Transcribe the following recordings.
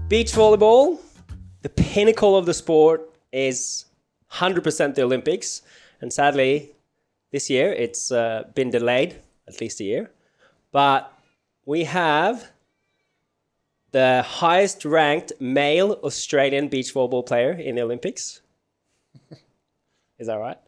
Beach volleyball, the pinnacle of the sport, is 100% the Olympics. And sadly, this year it's been delayed at least a year. But we have the highest ranked male Australian beach volleyball player in the Olympics. Is that right?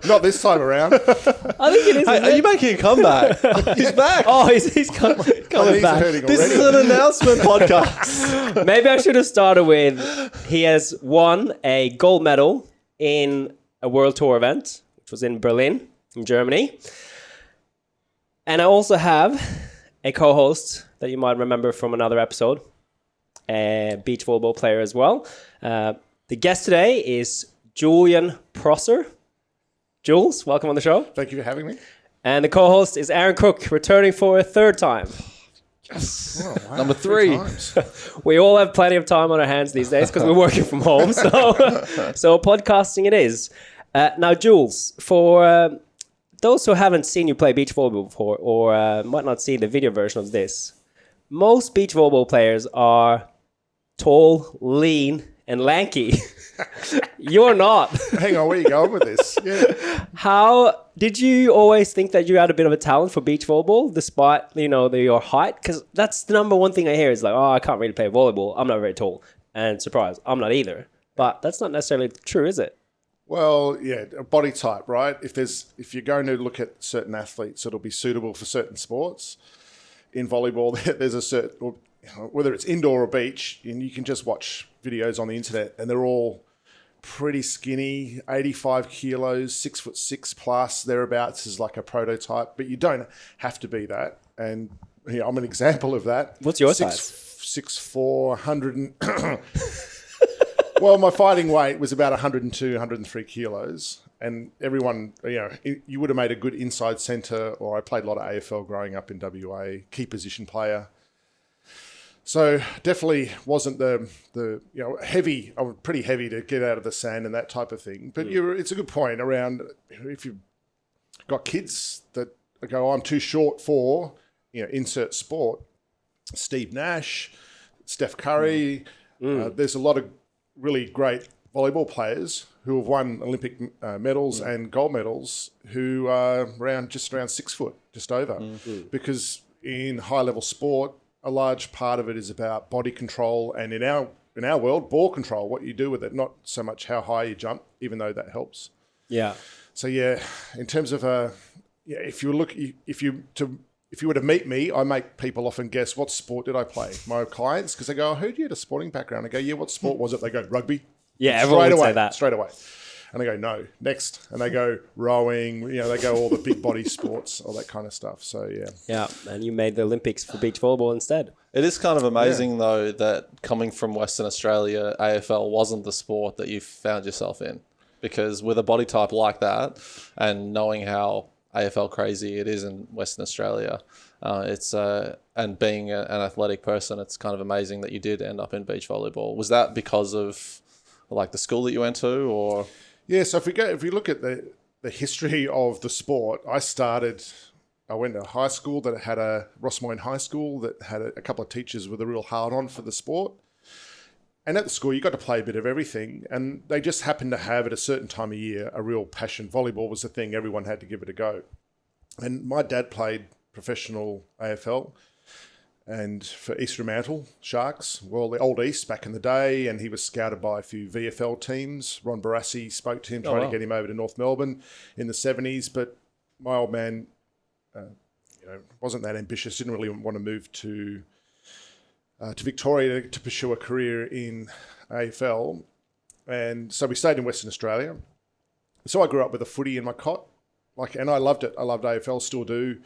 Not this time around. I think it is. Hey, are you making a comeback? He's back. Oh, he's coming back. This is an announcement podcast. Maybe I should have started with he has won a gold medal in a World Tour event, which was in Berlin, in Germany. And I also have a co-host that you might remember from another episode, a beach volleyball player as well. The guest today is Julien Prosser. Jules, welcome on the show. Thank you for having me. And the co-host is Aaron Cook, returning for a third time. Yes. Oh, wow. Number 3. We all have plenty of time on our hands these days because we're working from home. So podcasting it is. Now, Jules, for those who haven't seen you play beach volleyball before or might not see the video version of this, most beach volleyball players are tall, lean, and lanky. You're not. Hang on, where are you going with this? Yeah. How did you always think that you had a bit of a talent for beach volleyball, despite your height? Because that's the number one thing I hear is like, oh, I can't really play volleyball. I'm not very tall. And surprise, I'm not either. But that's not necessarily true, is it? Well, yeah, body type, right? If you're going to look at certain athletes, it'll be suitable for certain sports. In volleyball, there's a certain, whether it's indoor or beach, and you can just watch videos on the internet, and they're all pretty skinny, 85 kilos, 6'6" plus, thereabouts is like a prototype, but you don't have to be that. And I'm an example of that. What's your size? 6'4", 100 well, my fighting weight was about 102, 103 kilos. And everyone, you would have made a good inside centre, or I played a lot of AFL growing up in WA, key position player. So definitely wasn't the heavy. I was pretty heavy to get out of the sand and that type of thing. But it's a good point around if you've got kids that go, I'm too short for, insert sport. Steve Nash, Steph Curry. There's a lot of really great volleyball players who have won Olympic medals and gold medals who are just around 6 foot, just over. Because in high level sport, a large part of it is about body control, and in our world, ball control, what you do with it, not so much how high you jump, even though that helps. Yeah. So yeah, in terms of if you were to meet me, I make people often guess what sport did I play. My clients, because they go, I heard you had a sporting background. I go, yeah, what sport was it? They go, rugby. Yeah, everyone would say that. Straight away. And I go, no, next. And they go, rowing, they go all the big body sports, all that kind of stuff. So, yeah. Yeah, and you made the Olympics for beach volleyball instead. It is kind of amazing, though, that coming from Western Australia, AFL wasn't the sport that you found yourself in. Because with a body type like that, and knowing how AFL crazy it is in Western Australia, and being an athletic person, it's kind of amazing that you did end up in beach volleyball. Was that because of like the school that you went to, or? Yeah, so if we look at the history of the sport, I went to high school that had Rossmoyne High School that had a couple of teachers with a real hard on for the sport. And at the school, you got to play a bit of everything. And they just happened to have at a certain time of year a real passion. Volleyball was the thing. Everyone had to give it a go. And my dad played professional AFL and for East Fremantle Sharks, well, the old East back in the day, and he was scouted by a few VFL teams. Ron Barassi spoke to him, trying to get him over to North Melbourne in the 70s, but my old man wasn't that ambitious, didn't really want to move to Victoria to pursue a career in AFL, and so we stayed in Western Australia. So I grew up with a footy in my cot, and I loved it. I loved AFL, still do,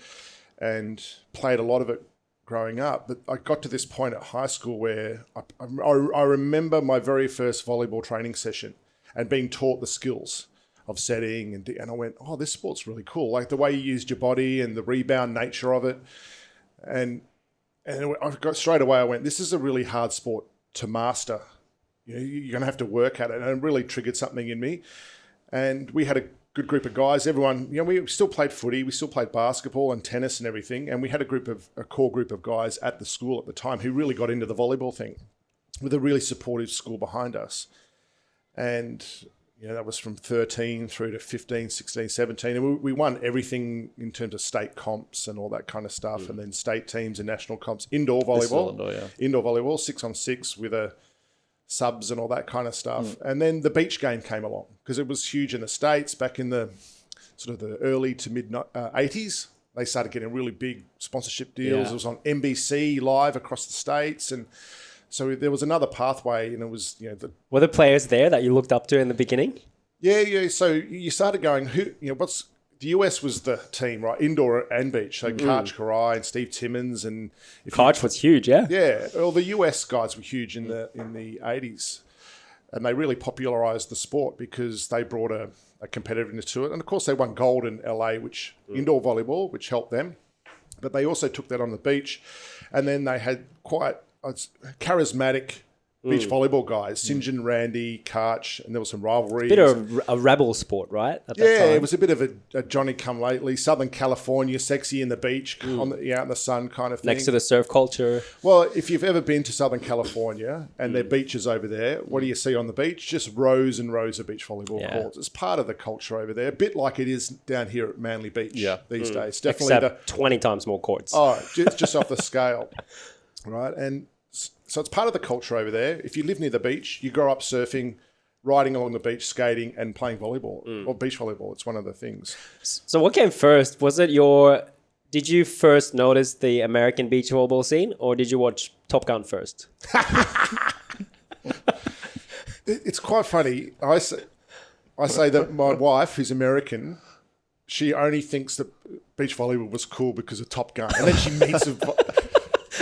and played a lot of it growing up. But I got to this point at high school where I remember my very first volleyball training session and being taught the skills of setting, and I went, oh, this sport's really cool. Like the way you used your body and the rebound nature of it. And I got straight away, I went, this is a really hard sport to master. You're going to have to work at it. And it really triggered something in me. And we had good group of guys. Everyone, we still played footy, we still played basketball and tennis and everything. And we had a core group of guys at the school at the time who really got into the volleyball thing with a really supportive school behind us. And, that was from 13 through to 15, 16, 17. And we won everything in terms of state comps and all that kind of stuff. And then state teams and national comps, indoor volleyball, indoor volleyball, 6-on-6 with a subs and all that kind of stuff. And then the beach game came along because it was huge in the States back in the sort of the early to mid 80s. They started getting really big sponsorship deals. It was on NBC live across the States. And so there was another pathway, and it was, Were the players there that you looked up to in the beginning? Yeah. So you started going, the US was the team, right? Indoor and beach. So Karch Karai and Steve Timmons and Karch was huge, yeah. Yeah. Well, the US guys were huge in the 80s, and they really popularized the sport because they brought a competitiveness to it. And of course, they won gold in LA, which indoor volleyball, which helped them. But they also took that on the beach, and then they had quite charismatic beach volleyball guys, St. John, Randy, Karch, and there was some rivalry. Bit of a rebel sport, right? At that time. It was a bit of a Johnny come lately, Southern California, sexy in the beach, out in the sun kind of thing. Next to the surf culture. Well, if you've ever been to Southern California and their beaches over there, what do you see on the beach? Just rows and rows of beach volleyball courts. It's part of the culture over there, a bit like it is down here at Manly Beach these days. Definitely Except 20 times more courts. Oh, just off the scale, right? And so it's part of the culture over there. If you live near the beach, you grow up surfing, riding along the beach, skating, and playing volleyball or beach volleyball. It's one of the things. So what came first? Did you first notice the American beach volleyball scene, or did you watch Top Gun first? It's quite funny. I say that my wife, who's American, she only thinks that beach volleyball was cool because of Top Gun. And then she meets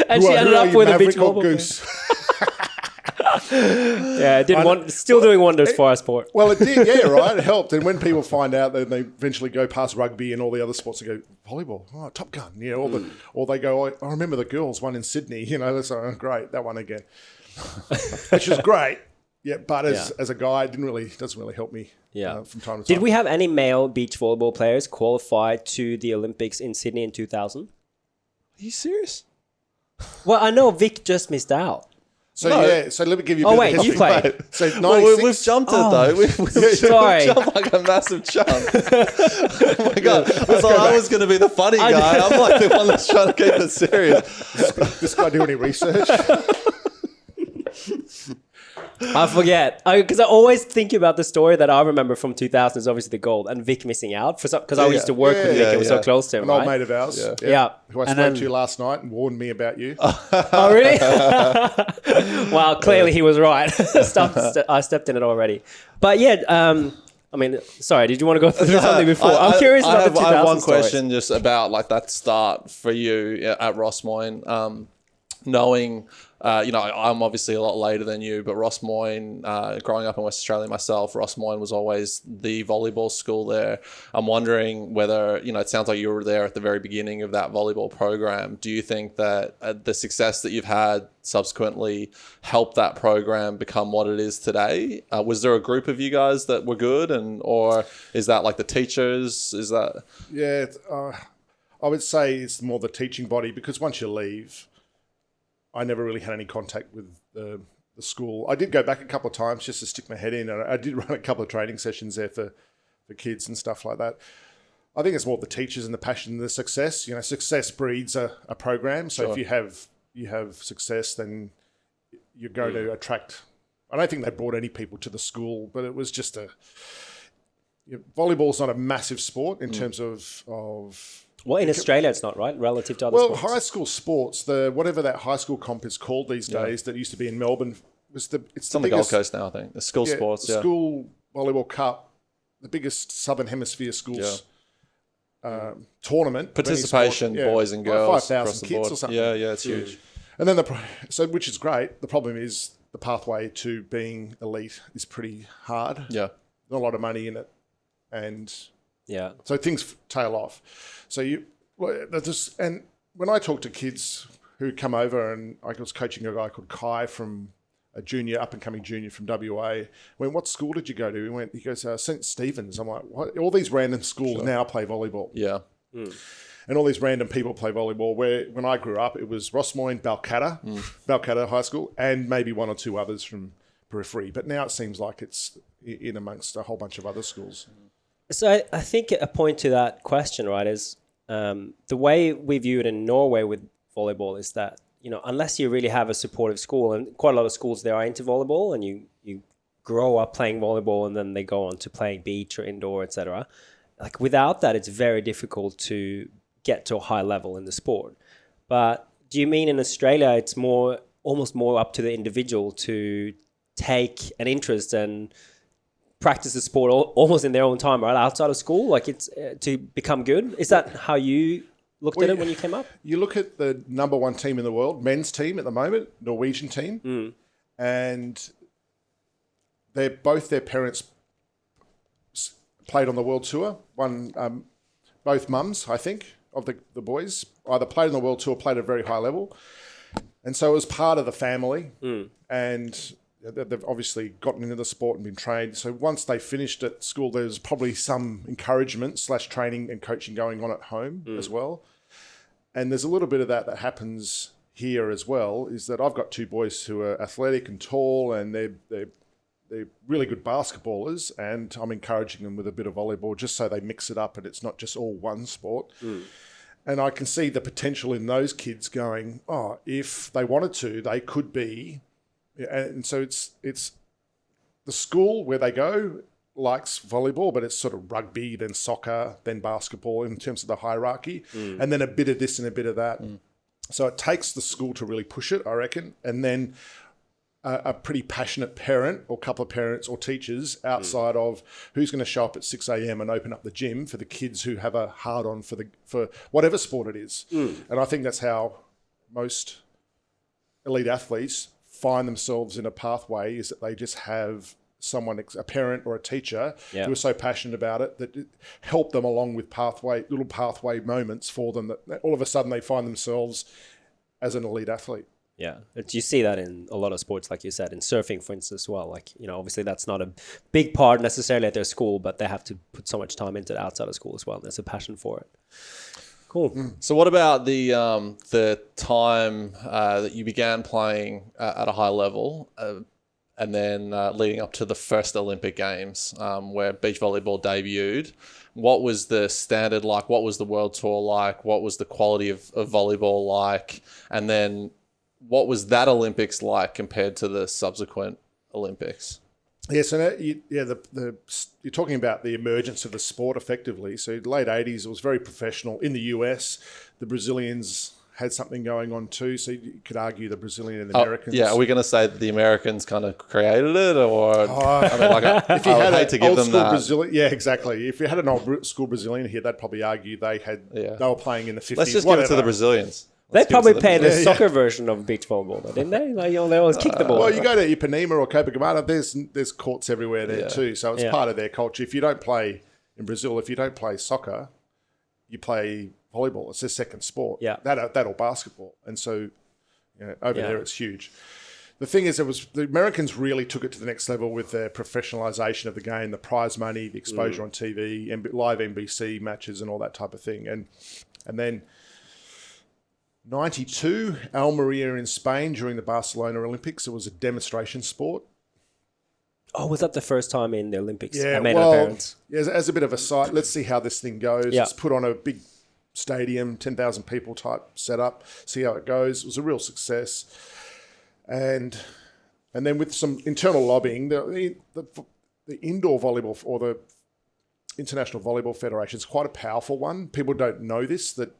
and she ended up with a beach volleyball goose. Still doing wonders for our sport. Well, it did, yeah, right. It helped. And when people find out, then they eventually go past rugby and all the other sports and go, volleyball, Top Gun, or they go, I remember the girls, one in Sydney, that's great, that one again. Which is great. Yeah, but as a guy, it doesn't really help me from time to time. Did we have any male beach volleyball players qualify to the Olympics in Sydney in 2000? Are you serious? Well, I know Vic just missed out. So let me give you a bit of history. You played. So 96, we've jumped it though. We've sorry. jumped like a massive chunk. Oh my God. I was going to be the funny guy. I'm like the one that's trying to keep it serious. This guy do any research? I forget. Because I always think about the story that I remember from 2000 is obviously the gold and Vic missing out because I used to work with Vic and was so close to him. An old mate of ours. Yeah. Who I spoke to last night and warned me about you. Oh, really? Well, clearly he was right. I stepped in it already. But sorry, did you want to go through something before? I'm curious about the 2000 I have one stories. question just about like that start for you at Ross Moyne. Knowing, I'm obviously a lot later than you, but Ross Moyne, growing up in West Australia myself, Ross Moyne was always the volleyball school there. I'm wondering whether, it sounds like you were there at the very beginning of that volleyball program. Do you think that the success that you've had subsequently helped that program become what it is today? Was there a group of you guys that were good, or is that like the teachers? Is that? Yeah, I would say it's more the teaching body because once you leave, I never really had any contact with the school. I did go back a couple of times just to stick my head in, and I did run a couple of training sessions there for kids and stuff like that. I think it's more the teachers and the passion and the success. Success breeds a program. So if you have success, then you're going to attract. I don't think they brought any people to the school, but it was just volleyball's not a massive sport in terms of. Well, in Australia, it's not, right? Relative to other sports. Well, high school sports, whatever that high school comp is called these days, that used to be in Melbourne, it's on the Gold Coast now, I think. The school sports, the School Volleyball Cup, the biggest Southern Hemisphere schools tournament. Participation, boys and girls. 5,000 kids or something. Yeah, it's huge. And then, which is great. The problem is the pathway to being elite is pretty hard. Yeah. Not a lot of money in it. And so things tail off. So and when I talk to kids who come over, and I was coaching a guy called Kai from a junior, up-and-coming junior from WA. I went, what school did you go to? He goes, St. Stephen's. I'm like, what? All these random schools now play volleyball. Yeah. And all these random people play volleyball. Where when I grew up, it was Rossmoyne, Balcatta High School, and maybe one or two others from periphery. But now it seems like it's in amongst a whole bunch of other schools. So I think a point to that question, right, is the way we view it in Norway with volleyball is that, unless you really have a supportive school, and quite a lot of schools there are into volleyball, and you grow up playing volleyball and then they go on to playing beach or indoor, etc. Like without that, it's very difficult to get to a high level in the sport. But do you mean in Australia it's almost more up to the individual to take an interest and practice the sport almost in their own time, right, outside of school, like it's to become good? Is that how you looked at it when you came up? You look at the number one team in the world, men's team at the moment, Norwegian team, and both their parents played on the world tour. Both mums, I think, of the boys either played on the world tour, played at a very high level, and so it was part of the family. And they've obviously gotten into the sport and been trained. So once they finished at school, there's probably some encouragement / training and coaching going on at home as well. And there's a little bit of that happens here as well, is that I've got two boys who are athletic and tall, and they're really good basketballers, and I'm encouraging them with a bit of volleyball just so they mix it up and it's not just all one sport. And I can see the potential in those kids going, if they wanted to, they could be. And so it's the school where they go likes volleyball, but it's sort of rugby, then soccer, then basketball in terms of the hierarchy, and then a bit of this and a bit of that. So it takes the school to really push it, I reckon, and then a pretty passionate parent or couple of parents or teachers outside of who's going to show up at 6 a.m. and open up the gym for the kids who have a hard on for whatever sport it is. And I think that's how most elite athletes find themselves in a pathway, is that they just have someone, a parent or a teacher who are so passionate about it that it help them along with little pathway moments for them, that all of a sudden they find themselves as an elite athlete. Yeah, you see that in a lot of sports, like you said, in surfing, for instance, as well. Like, obviously that's not a big part necessarily at their school, but they have to put so much time into it outside of school as well. And there's a passion for it. Cool. So what about the time that you began playing at a high level and then leading up to the first Olympic Games where beach volleyball debuted? What was the standard like? What was the world tour like? What was the quality of volleyball like? And then what was that Olympics like compared to the subsequent Olympics? Yeah, so you're talking about the emergence of the sport effectively. So late 80s, it was very professional. In the US, the Brazilians had something going on too. So you could argue the Brazilian and the Americans. Yeah, are we going to say that the Americans kind of created it? Or if you had hate to give them that. Brazilian, yeah, exactly. If you had an old school Brazilian here, they'd probably argue they were playing in the 50s. Let's just give it to the Brazilians. They probably played the soccer version of beach volleyball, didn't they? Like, they always kick the ball. Well, you go to Ipanema or Copacabana, there's courts everywhere there too. So it's part of their culture. If you don't play in Brazil, if you don't play soccer, you play volleyball. It's their second sport. Yeah. That or basketball. And so over there, it's huge. The thing is, the Americans really took it to the next level with their professionalization of the game, the prize money, the exposure on TV, live NBC matches and all that type of thing. And then 92, Almeria in Spain during the Barcelona Olympics. It was a demonstration sport. Oh, was that the first time in the Olympics? Yeah, as a bit of a site, let's see how this thing goes. Yeah. It's put on a big stadium, 10,000 people type setup, see how it goes. It was a real success. And then with some internal lobbying, the indoor volleyball or the International Volleyball Federation is quite a powerful one. People don't know this, that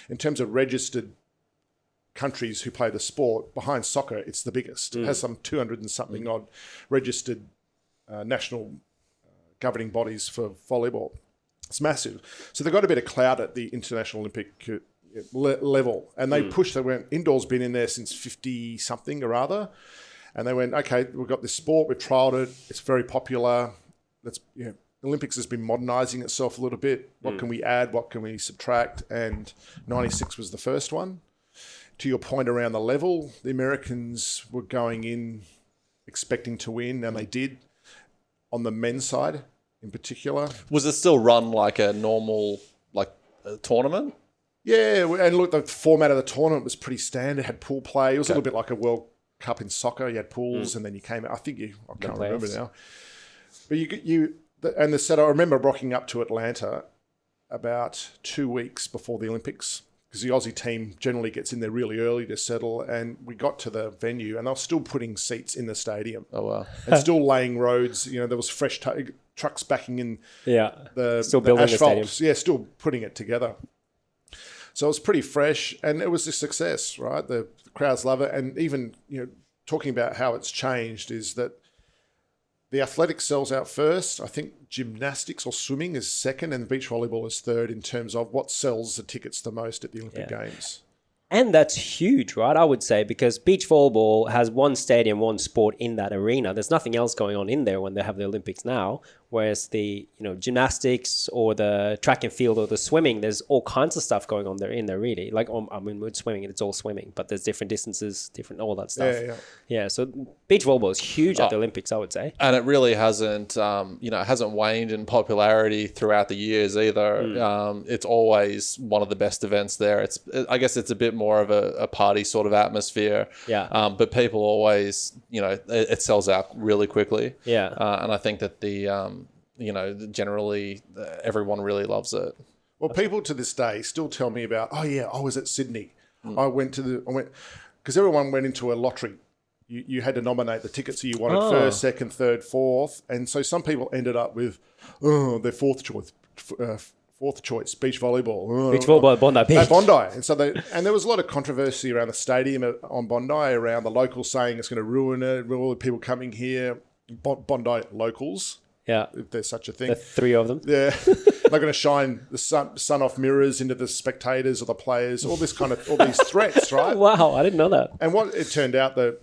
in terms of registered countries who play the sport, behind soccer, it's the biggest. It has some 200 and something odd registered national governing bodies for volleyball. It's massive. So they've got a bit of clout at the International Olympic level. And they pushed, they went, indoors been in there since 50 something or other. And they went, okay, we've got this sport, we've trialled it, it's very popular. Olympics has been modernising itself a little bit. What can we add? What can we subtract? And 96 was the first one. To your point around the level, the Americans were going in expecting to win, and they did on the men's side in particular. Was it still run like a normal tournament? Yeah, and look, the format of the tournament was pretty standard. It had pool play. It was a little bit like a World Cup in soccer. You had pools, and then you came out. I can't remember now. But I remember rocking up to Atlanta about 2 weeks before the Olympics, because the Aussie team generally gets in there really early to settle. And we got to the venue, and they were still putting seats in the stadium. Oh, wow. And still laying roads. There was fresh trucks backing in still building the stadium. Yeah, still putting it together. So it was pretty fresh, and it was a success, right? The crowds love it. And even, talking about how it's changed is that the athletics sells out first. I think gymnastics or swimming is second, and beach volleyball is third in terms of what sells the tickets the most at the Olympic Games. And that's huge, right? I would say, because beach volleyball has one stadium, one sport in that arena. There's nothing else going on in there when they have the Olympics now. Whereas the gymnastics or the track and field or the swimming, there's all kinds of stuff going on there in there really. With swimming, it's all swimming, but there's different distances, different all that stuff. Yeah. So beach volleyball is huge at the Olympics, I would say. And it really hasn't, it hasn't waned in popularity throughout the years either. It's always one of the best events there. I guess it's a bit more of a party sort of atmosphere. Yeah. But people always, it sells out really quickly. Yeah. And I think that generally everyone really loves it. Well, people to this day still tell me about, I was at Sydney. I went because everyone went into a lottery. You had to nominate the tickets that you wanted first, second, third, fourth. And so some people ended up with their fourth choice, beach volleyball. Beach volleyball at Bondi Beach. At Bondi. And so there was a lot of controversy around the stadium on Bondi, around the locals saying it's going to ruin it, all the people coming here. Bondi locals. Yeah. If there's such a thing. The three of them. Yeah. They're going to shine the sun off mirrors into the spectators or the players, all these threats, right? Wow, I didn't know that. And what it turned out, they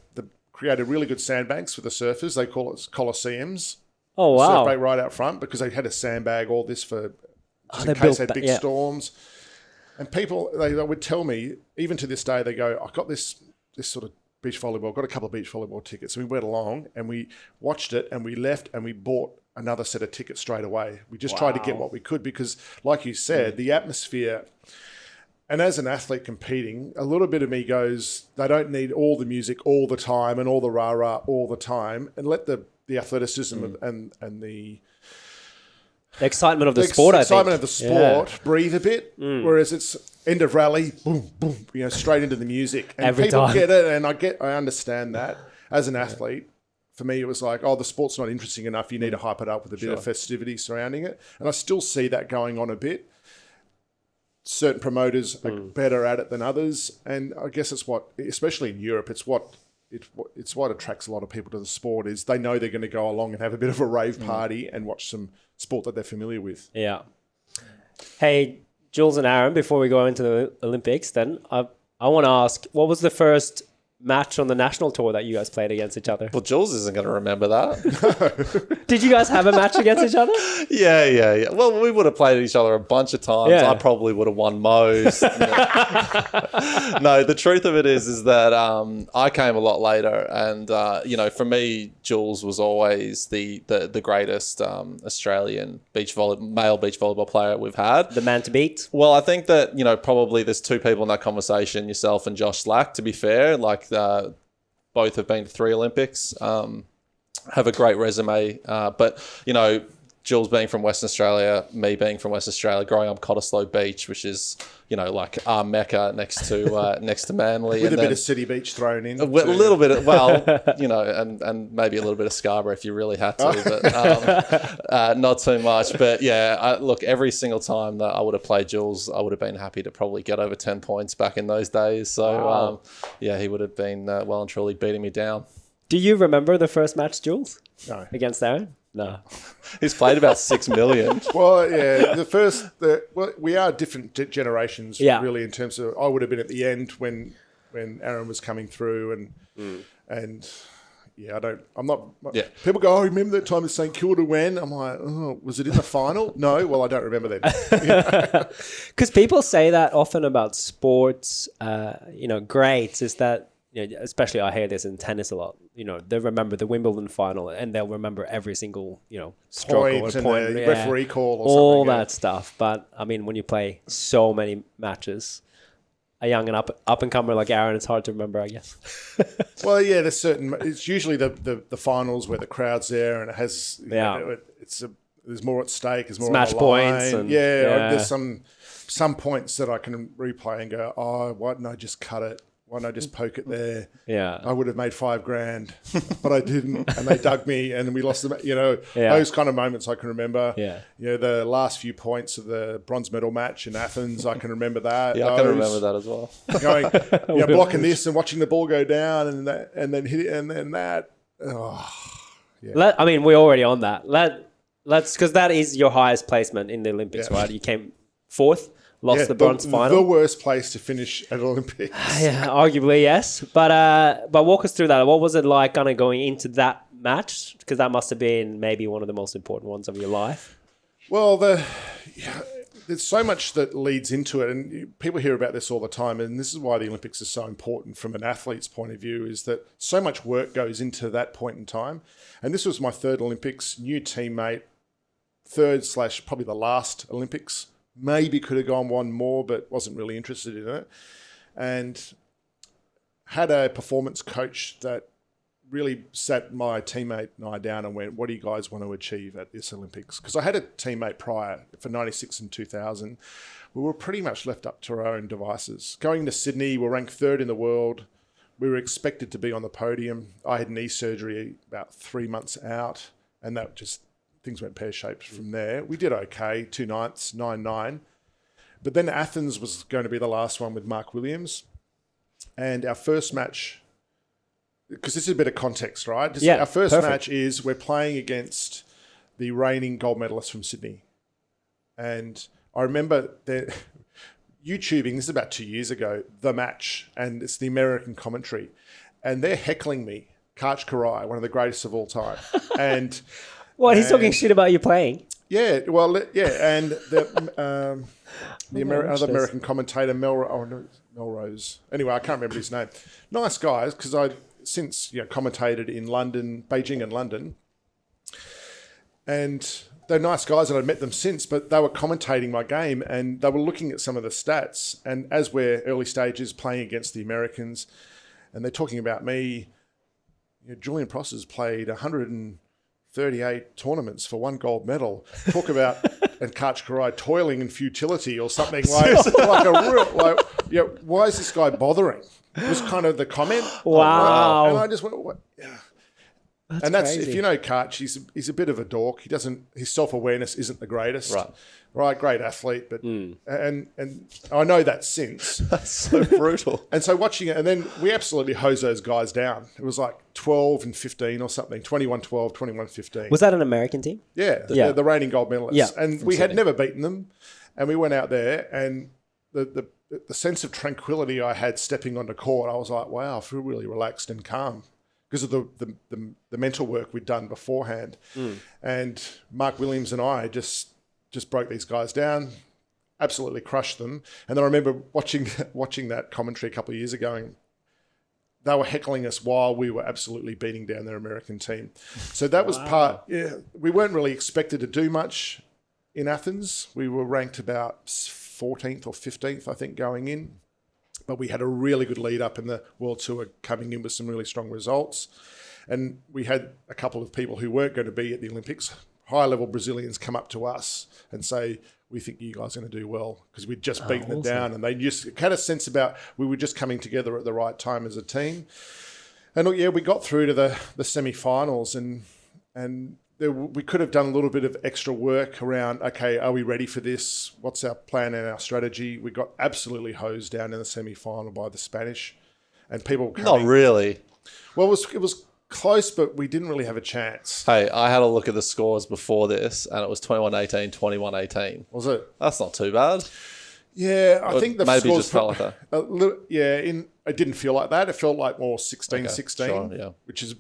created really good sandbanks for the surfers. They call it coliseums. Oh, wow. Surf break right out front, because they had to sandbag all this for in case they had big storms. And people, they would tell me, even to this day, they go, I got this sort of beach volleyball, got a couple of beach volleyball tickets. And we went along and we watched it and we left and we bought another set of tickets straight away. We just tried to get what we could because, like you said, the atmosphere, and as an athlete competing, a little bit of me goes, they don't need all the music all the time and all the rah-rah all the time, and let the athleticism and the excitement of the sport, I think. Excitement of the sport breathe a bit, whereas it's end of rally, boom, boom, straight into the music. And Every people time. get it, and I understand that. As an athlete, for me, it was like, the sport's not interesting enough. You need to hype it up with a bit of festivity surrounding it. And I still see that going on a bit. Certain promoters are better at it than others. And I guess it's what, especially in Europe, it's what attracts a lot of people to the sport, is they know they're going to go along and have a bit of a rave party and watch some sport that they're familiar with. Yeah. Hey, Jules and Aaron, before we go into the Olympics, then I want to ask, what was the first match on the national tour that you guys played against each other? Well, Jules isn't going to remember that. Did you guys have a match against each other? Yeah. Well, we would have played each other a bunch of times. Yeah. I probably would have won most. No, the truth of it is that I came a lot later, and for me, Jules was always the greatest Australian male beach volleyball player we've had. The man to beat. Well, I think that probably there's two people in that conversation, yourself and Josh Slack. To be fair, both have been to 3 Olympics, have a great resume. But, Jules being from Western Australia, me being from Western Australia, growing up Cottesloe Beach, which is, like our Mecca next to Manly. With a bit of City Beach thrown in. A little bit of, and maybe a little bit of Scarborough if you really had to, but not too much. But yeah, look, every single time that I would have played Jules, I would have been happy to probably get over 10 points back in those days. So he would have been well and truly beating me down. Do you remember the first match, Jules? No. Against Aaron? No. He's played about 6 million. Well, yeah, we are different generations, really, in terms of, I would have been at the end when Aaron was coming through, and people go, remember that time at St Kilda when? I'm like, was it in the final? No, well, I don't remember then. Because people say that often about sports, greats, is that especially I hear this in tennis a lot. They remember the Wimbledon final, and they'll remember every single, stroke or point, referee call or all something. that stuff. But I mean, when you play so many matches, a young and up and comer like Aaron, it's hard to remember, I guess. Well, yeah, it's usually the finals where the crowd's there, and it has there's more at stake. There's more match points, and there's some points that I can replay and go, oh, why didn't I just cut it? Why didn't I just poke it there? Yeah, I would have made $5,000, but I didn't, and they dug me, and we lost those kind of moments I can remember. Yeah, the last few points of the bronze medal match in Athens, I can remember that. Yeah, I can remember that as well. Going, blocking this and watching the ball go down, and then hit it, and then that. Oh, yeah. I mean, we're already on that. Let's because that is your highest placement in the Olympics, right? You came fourth. Lost the bronze final. The worst place to finish at Olympics. Yeah, arguably, yes. But walk us through that. What was it like kind of going into that match? Because that must have been maybe one of the most important ones of your life. Well, there's so much that leads into it, and people hear about this all the time, and this is why the Olympics is so important from an athlete's point of view, is that so much work goes into that point in time. And this was my third Olympics, new teammate, / probably the last Olympics. Maybe could have gone one more, but wasn't really interested in it. And had a performance coach that really sat my teammate and I down and went, what do you guys want to achieve at this Olympics? Because I had a teammate prior for 96 and 2000. We were pretty much left up to our own devices. Going to Sydney, we're ranked third in the world. We were expected to be on the podium. I had knee surgery about 3 months out, and that just... things went pear-shaped from there. We did okay, 2 ninths, 9-9. But then Athens was going to be the last one with Mark Williams. And our first match, because this is a bit of context, right? Our first match is we're playing against the reigning gold medalist from Sydney. And I remember YouTubing, this is about 2 years ago, the match, and it's the American commentary. And they're heckling me, Karch Karai, one of the greatest of all time. And... What, he's talking shit about you playing? Yeah, well, and the other American commentator, Melrose. Anyway, I can't remember his name. Nice guys, because I since commentated in London, Beijing and London. And they're nice guys, and I'd met them since, but they were commentating my game, and they were looking at some of the stats. And as we're early stages playing against the Americans, and they're talking about me, Julien Prosser's played 138 tournaments for 1 gold medal. Talk about and Karch Karai toiling in futility or something like a real why is this guy bothering? Was kind of the comment. Wow. And I just went, what? Yeah. That's crazy. If you know Karch, he's a bit of a dork. His self-awareness isn't the greatest. Right, great athlete, but and I know that since. That's so brutal. And so watching it, and then we absolutely hosed those guys down. It was like 12 and 15 or something, 21-12, 21-15. Was that an American team? Yeah, the reigning gold medalists. Yeah, and we had never beaten them, and we went out there, and the sense of tranquility I had stepping onto court, I was like, wow, I feel really relaxed and calm because of the mental work we'd done beforehand. And Mark Williams and I just broke these guys down, absolutely crushed them. And then I remember watching that commentary a couple of years ago, and they were heckling us while we were absolutely beating down their American team. So that was part. Yeah, we weren't really expected to do much in Athens. We were ranked about 14th or 15th, I think, going in. But we had a really good lead up in the World Tour, coming in with some really strong results. And we had a couple of people who weren't going to be at the Olympics, high-level Brazilians, come up to us and say, we think you guys are going to do well, because we'd just beaten it down. And they just had a sense about we were just coming together at the right time as a team. And we got through to the semi-finals, and we could have done a little bit of extra work around, okay, are we ready for this? What's our plan and our strategy? We got absolutely hosed down in the semi-final by the Spanish. And people Not really. Well, it was close, but we didn't really have a chance. Hey, I had a look at the scores before this, and it was 21-18, 21-18. Was it? That's not too bad. Yeah, I think the maybe scores just felt like that. In it didn't feel like that. It felt like more 16-16, sure, yeah. which is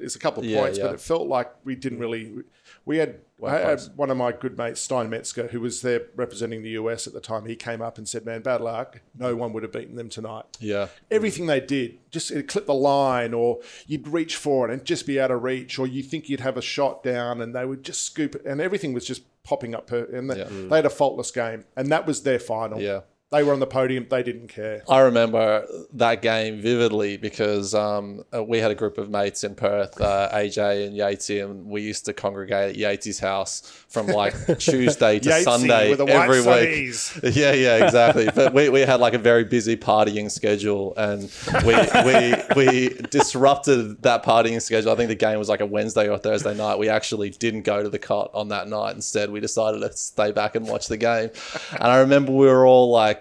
it's a couple of Yeah, points, yeah. but it felt like we didn't really. I had one of my good mates, Stein Metzger, who was there representing the US at the time. He came up and said, "Man, bad luck. No one would have beaten them tonight." Yeah. Everything they did, just clip the line, or you'd reach for it and just be out of reach, or you think you'd have a shot down and they would just scoop it, and everything was just popping up. And they had a faultless game, and that was their final. Yeah. They were on the podium. They didn't care. I remember that game vividly because we had a group of mates in Perth, AJ and Yatesy, and we used to congregate at Yatesy's house from like Tuesday to Yatesy Sunday with the every white week. sunnies. Yeah, exactly. But we had like a very busy partying schedule, and we disrupted that partying schedule. I think the game was like a Wednesday or Thursday night. We actually didn't go to the cot on that night. Instead, we decided to stay back and watch the game. And I remember we were all like,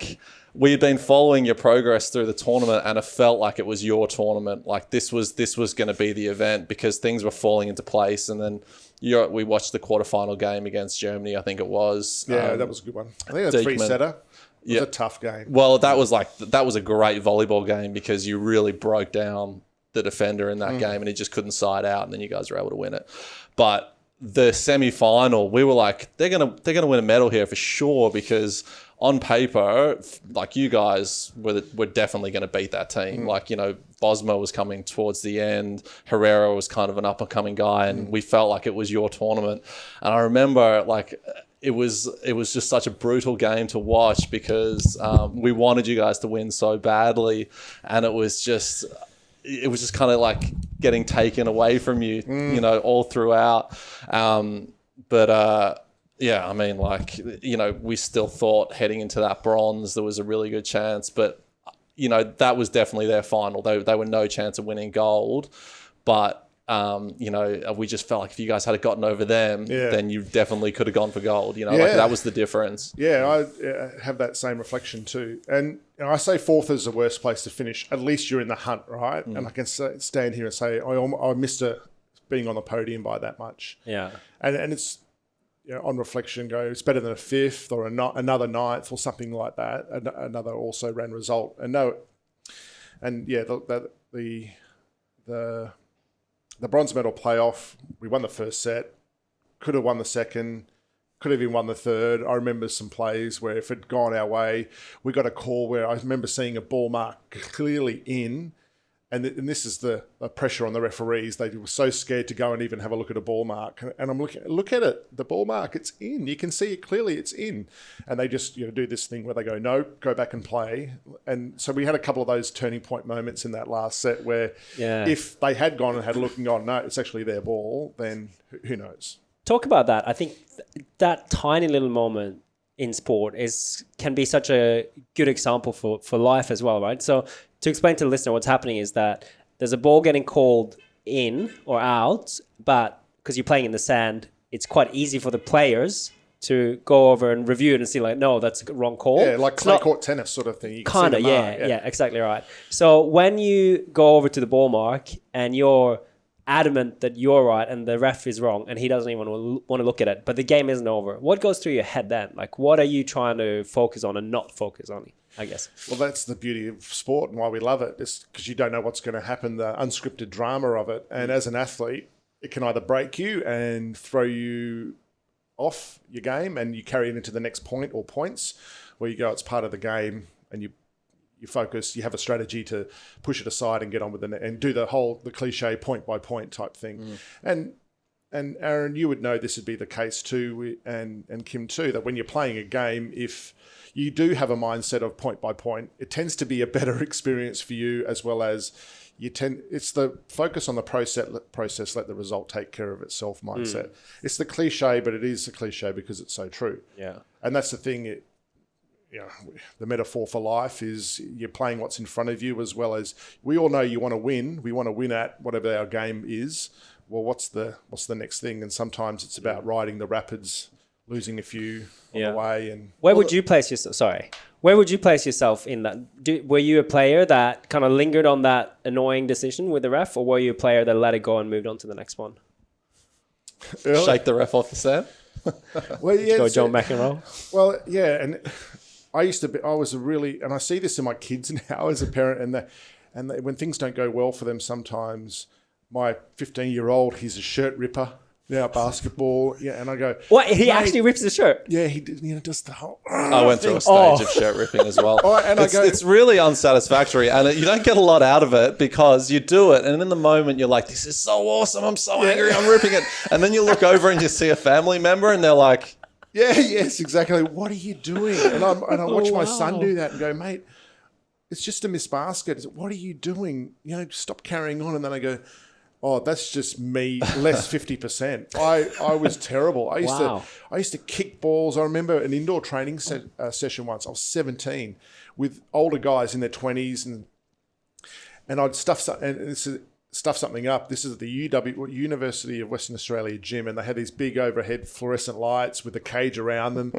we had been following your progress through the tournament, and it felt like it was your tournament. Like this was going to be the event because things were falling into place. And then we watched the quarterfinal game against Germany, I think it was. Yeah, that was a good one. I think it was a three-setter. It was a tough game. Well, that was a great volleyball game because you really broke down the defender in that game, and he just couldn't side out, and then you guys were able to win it. But the semi-final, we were like, they're gonna win a medal here for sure because on paper, like you guys were definitely going to beat that team. Like, you know, Bosma was coming towards the end. Herrera was kind of an up-and-coming guy, and we felt like it was your tournament. And I remember, like, it was just such a brutal game to watch because we wanted you guys to win so badly, and it was just kind of like getting taken away from you, you know, all throughout. Yeah, I mean, like, you know, we still thought heading into that bronze, there was a really good chance, but, you know, that was definitely their final. They were no chance of winning gold, but, you know, we just felt like if you guys had gotten over them, then you definitely could have gone for gold. You know, like that was the difference. Yeah, I have that same reflection too. And I say fourth is the worst place to finish. At least you're in the hunt, right? And I can stand here and say, I missed being on the podium by that much. Yeah. And it's, you know, on reflection, it's better than a fifth or another ninth or something like that. Another also ran result, the bronze medal playoff. We won the first set, could have won the second, could have even won the third. I remember some plays where if it had gone our way, we got a call where I remember seeing a ball mark clearly in. And this is the pressure on the referees. They were so scared to go and even have a look at a ball mark. And I'm look at it, the ball mark, it's in. You can see it clearly, it's in. And they just do this thing where they go, no, go back and play. And so we had a couple of those turning point moments in that last set where if they had gone and had a look and gone, no, it's actually their ball, then who knows? Talk about that. I think that tiny little moment in sport can be such a good example for life as well, right? So to explain to the listener, what's happening is that there's a ball getting called in or out, but because you're playing in the sand, it's quite easy for the players to go over and review it and see like, no, that's a wrong call. Yeah, like clay court tennis sort of thing. Kind of, yeah, exactly right. So when you go over to the ball mark and you're adamant that you're right and the ref is wrong and he doesn't even want to look at it, but the game isn't over, what goes through your head then? Like, what are you trying to focus on and not focus on, I guess? Well, that's the beauty of sport and why we love it, is because you don't know what's going to happen, the unscripted drama of it. And as an athlete, it can either break you and throw you off your game and you carry it into the next point or points, where you go, it's part of the game, and you focus, you have a strategy to push it aside and get on with it and do the cliche point by point type thing. And Aaron, you would know this would be the case too, and Kim too, that when you're playing a game, if you do have a mindset of point by point, it tends to be a better experience for you, as well as it's the focus on the process, let the result take care of itself mindset. It's the cliche, but it is a cliche because it's so true. Yeah. And that's the thing, the metaphor for life is you're playing what's in front of you, as well as we all know you want to win. We want to win at whatever our game is. Well, what's the next thing? And sometimes it's about riding the rapids, losing a few on the way. And where would you place yourself? Sorry, where would you place yourself in that? Were you a player that kind of lingered on that annoying decision with the ref, or were you a player that let it go and moved on to the next one? Shake the ref off the set. Well, yeah, go John McEnroe. Well, yeah, and I was a really, and I see this in my kids now as a parent, when things don't go well for them sometimes, my 15-year-old, he's a shirt ripper. Now basketball, and I go. What? He actually rips the shirt? Yeah, he did, does the whole. I went through a stage of shirt ripping as well. And it's really unsatisfactory, and you don't get a lot out of it because you do it, and in the moment you're like, "This is so awesome! I'm so angry! I'm ripping it." And then you look over and you see a family member, and they're like, yes, exactly. What are you doing? And I watch my son do that and go, mate, it's just a missed basket. What are you doing? Stop carrying on. And then I go, oh, that's just me, less 50%. I was terrible. I used to kick balls. I remember an indoor training session once. I was 17 with older guys in their 20s, and I'd stuff something up. This is at the University of Western Australia gym, and they had these big overhead fluorescent lights with a cage around them.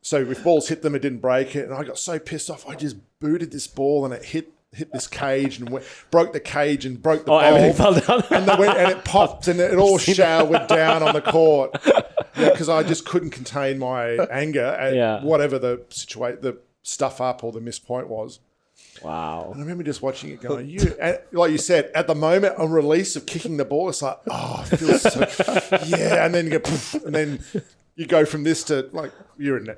So if balls hit them, it didn't break it, and I got so pissed off. I just booted this ball, and it hit this cage and broke the cage and broke the bulb. Everything fell down. and it popped and it all showered down on the court because I just couldn't contain my anger at whatever the stuff up or the missed point was. Wow. And I remember just watching it going, like you said, at the moment on release of kicking the ball, it's like, oh, it feels so, and then you go, poof, and then you go from this to like, you're in it.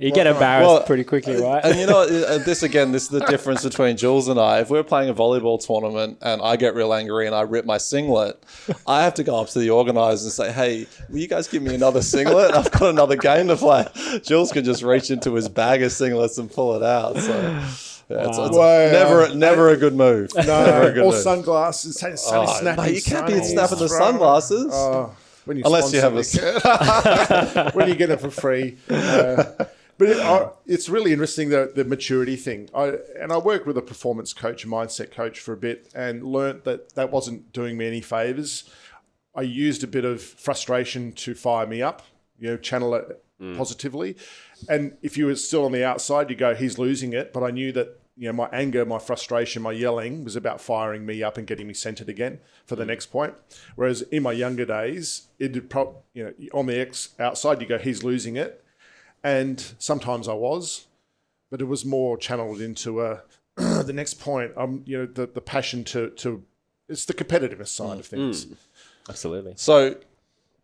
You get embarrassed pretty quickly, right? And this is the difference between Jules and I. If we're playing a volleyball tournament and I get real angry and I rip my singlet, I have to go up to the organisers and say, hey, will you guys give me another singlet? I've got another game to play. Jules can just reach into his bag of singlets and pull it out. So it's never a good move. No, sunglasses, sunny snapping. Mate, you can't be snapping the sunglasses. Unless you have when you get it for free. But it's really interesting, the maturity thing. I worked with a performance coach, a mindset coach for a bit, and learnt that wasn't doing me any favours. I used a bit of frustration to fire me up, channel it positively. And if you were still on the outside, you go, he's losing it. But I knew that my anger, my frustration, my yelling was about firing me up and getting me centered again for the next point. Whereas in my younger days, it did on the outside, you go, he's losing it. And sometimes I was, but it was more channeled into the next point. The passion to it's the competitiveness side of things. Absolutely. So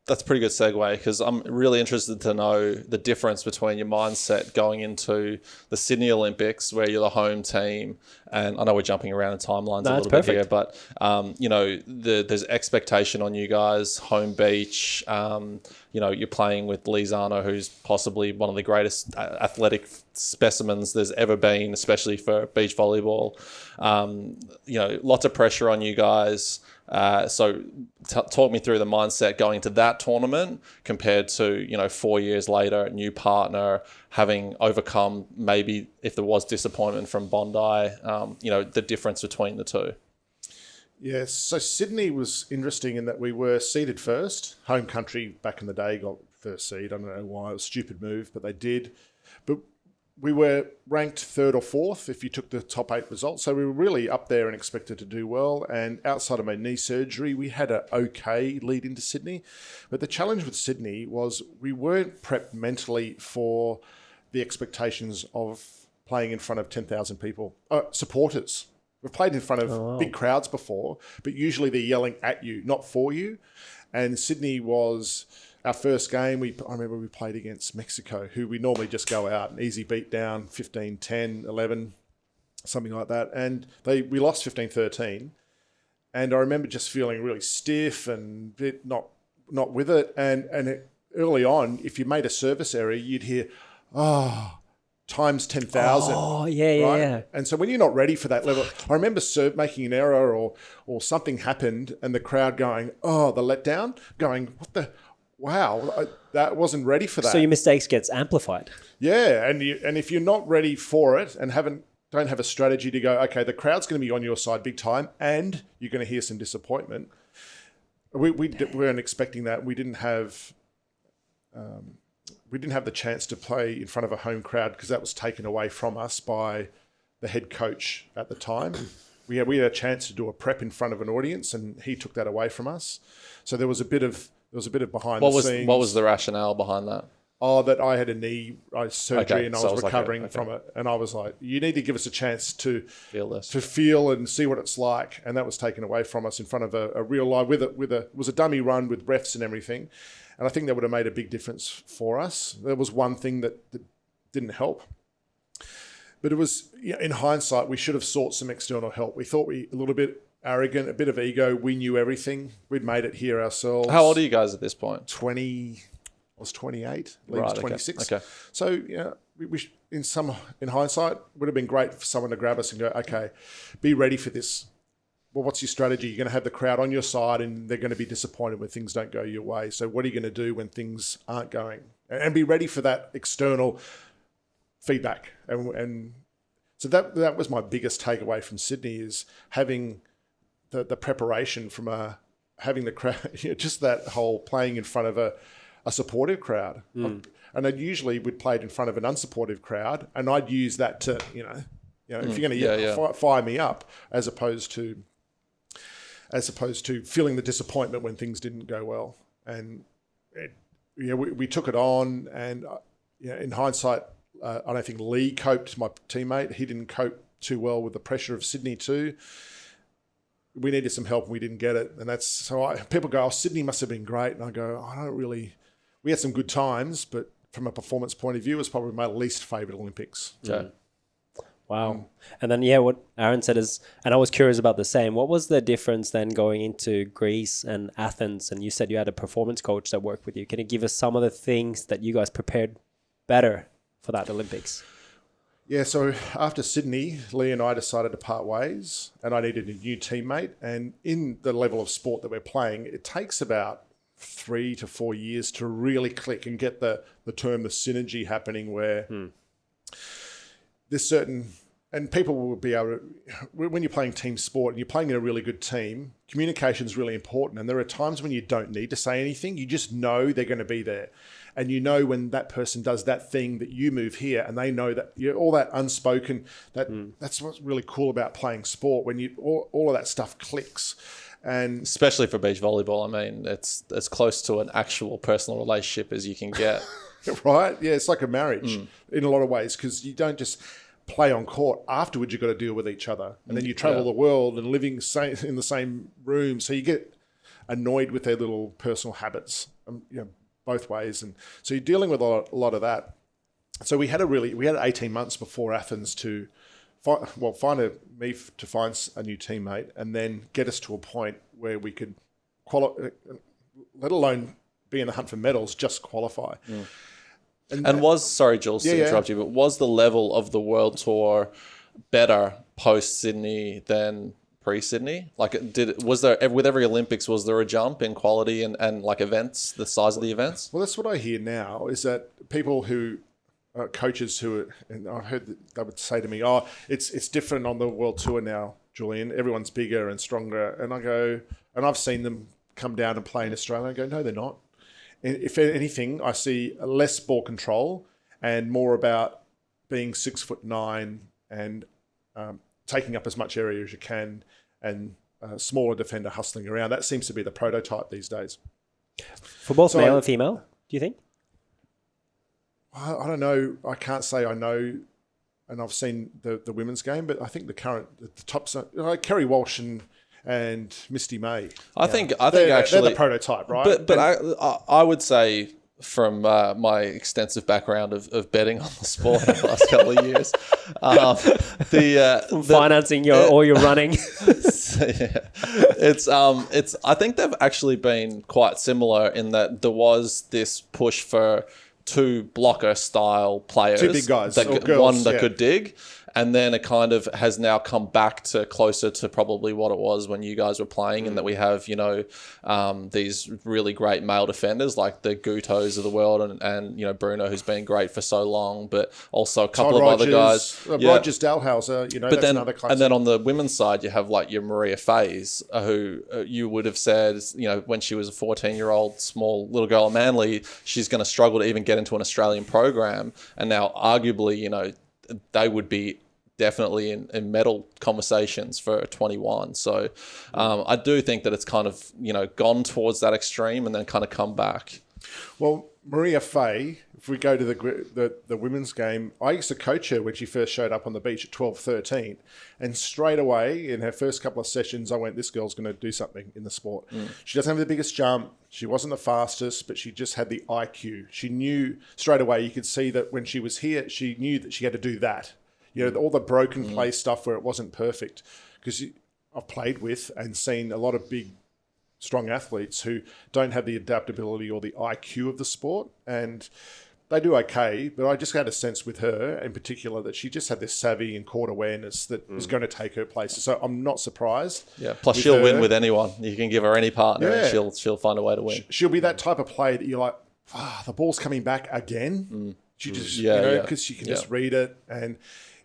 that's a pretty good segue, because I'm really interested to know the difference between your mindset going into the Sydney Olympics, where you're the home team, and I know we're jumping around in timelines a little bit here, but there's expectation on you guys, home beach. You're playing with Lizano, who's possibly one of the greatest athletic specimens there's ever been, especially for beach volleyball. Lots of pressure on you guys. So talk me through the mindset going into that tournament compared to, 4 years later, a new partner, having overcome maybe if there was disappointment from Bondi, the difference between the two. Yes, so Sydney was interesting in that we were seeded first. Home country back in the day got first seed. I don't know why, it was a stupid move, but they did. But we were ranked third or fourth if you took the top 8 results. So we were really up there and expected to do well. And outside of my knee surgery, we had an okay lead into Sydney. But the challenge with Sydney was we weren't prepped mentally for the expectations of playing in front of 10,000 people, supporters. We've played in front of big crowds before, but usually they're yelling at you, not for you. And Sydney was our first game. I remember we played against Mexico, who we normally just go out and easy beat down, 15-10, 11, something like that. And we lost 15-13. And I remember just feeling really stiff and bit not with it. And early on, if you made a service error, you'd hear, times 10,000. Oh, yeah. And so when you're not ready for that level, I remember making an error or something happened and the crowd going, the letdown, going, what the, wow, that wasn't ready for that. So your mistakes gets amplified. Yeah, and if you're not ready for it and don't have a strategy to go, okay, the crowd's going to be on your side big time and you're going to hear some disappointment. We weren't expecting that. We didn't have the chance to play in front of a home crowd because that was taken away from us by the head coach at the time. We had a chance to do a prep in front of an audience, and he took that away from us. So there was a bit of behind the scenes. What was the rationale behind that? that I had a knee surgery and I was recovering from it. And I was like, you need to give us a chance to feel and see what it's like. And that was taken away from us in front of a real live it was a dummy run with refs and everything. And I think that would have made a big difference for us. There was one thing that didn't help. But it was, in hindsight, we should have sought some external help. We thought a little bit arrogant, a bit of ego. We knew everything. We'd made it here ourselves. How old are you guys at this point? 20. I was 28. Lee was 26. Okay. So, in hindsight, would have been great for someone to grab us and go, okay, be ready for this. Well, what's your strategy? You're going to have the crowd on your side and they're going to be disappointed when things don't go your way. So what are you going to do when things aren't going? And be ready for that external feedback. And so that was my biggest takeaway from Sydney, is having the preparation from having the crowd, just that whole playing in front of a supportive crowd. And then usually we'd played in front of an unsupportive crowd, and I'd use that to, if you're going to fire me up, as opposed to feeling the disappointment when things didn't go well. And we took it on, and in hindsight, I don't think Lee coped, my teammate. He didn't cope too well with the pressure of Sydney too. We needed some help and we didn't get it. And that's so people go, oh, Sydney must have been great. And I go, I don't really. We had some good times, but from a performance point of view, it was probably my least favourite Olympics. Okay. Wow. And then, what Aaron said is, and I was curious about the same, what was the difference then going into Greece and Athens? And you said you had a performance coach that worked with you. Can you give us some of the things that you guys prepared better for that Olympics? Yeah, so after Sydney, Lee and I decided to part ways, and I needed a new teammate. And in the level of sport that we're playing, it takes about 3 to 4 years to really click and get the term, the synergy happening, where there's certain, and people will be able to, when you're playing team sport and you're playing in a really good team, communication is really important. And there are times when you don't need to say anything. You just know they're going to be there. And when that person does that thing, that you move here, and they know that all that unspoken, that's what's really cool about playing sport, when all of that stuff clicks. And especially for beach volleyball, I mean, it's as close to an actual personal relationship as you can get. Right? Yeah, it's like a marriage in a lot of ways, because you don't just play on court. Afterwards, you've got to deal with each other. And then you travel the world and living in the same room. So you get annoyed with their little personal habits, both ways. And so you're dealing with a lot of that. So we had 18 months before Athens to find a new teammate, and then get us to a point where we could qualify, let alone be in the hunt for medals, just qualify. And sorry, Jules, to interrupt you, but was the level of the World Tour better post Sydney than pre-Sydney? Like, was there with every Olympics, was there a jump in quality and like events, the size of the events? Well, that's what I hear now, is that people who coaches and I've heard that they would say to me, "Oh, it's different on the World Tour now, Julien. Everyone's bigger and stronger." And I go, and I've seen them come down and play in Australia. I go, "No, they're not. If anything, I see less ball control and more about being 6'9" and taking up as much area as you can, and smaller defender hustling around. That seems to be the prototype these days." For both male and female, do you think? I don't know. I can't say I know, and I've seen the women's game, but I think the top, Kerry Walsh and Misty May. I think actually they're the prototype, right? But I would say, from my extensive background of betting on the sport in the last couple of years, financing all your running. It's I think they've actually been quite similar in that there was this push for two blocker style players, two big guys, one that could dig, and then it kind of has now come back to closer to probably what it was when you guys were playing, and that we have these really great male defenders like the Gutos of the world, and Bruno, who's been great for so long, but also a couple of other guys, Rogers, Dalhouser, but that's then another class. And then on the women's side, you have like your Maria Fays, who you would have said, when she was a 14-year-old small little girl at Manly, she's going to struggle to even get into an Australian program, and now arguably, they would be definitely in medal conversations for 21. So I do think that it's kind of, gone towards that extreme and then kind of come back. Well, Maria Fay, if we go to the women's game, I used to coach her when she first showed up on the beach at 12, 13. And straight away, in her first couple of sessions, I went, this girl's going to do something in the sport. She doesn't have the biggest jump. She wasn't the fastest, but she just had the IQ. She knew straight away, you could see that when she was here, she knew that she had to do that. You know, all the broken play stuff where it wasn't perfect. Because I've played with and seen a lot of big, strong athletes who don't have the adaptability or the IQ of the sport, and they do okay. But I just had a sense with her in particular that she just had this savvy and court awareness that was going to take her places. So I'm not surprised. Yeah. Plus, she'll win with anyone. You can give her any partner, and she'll find a way to win. She'll be that type of player that you're like, the ball's coming back again. She just, because she can just read it, and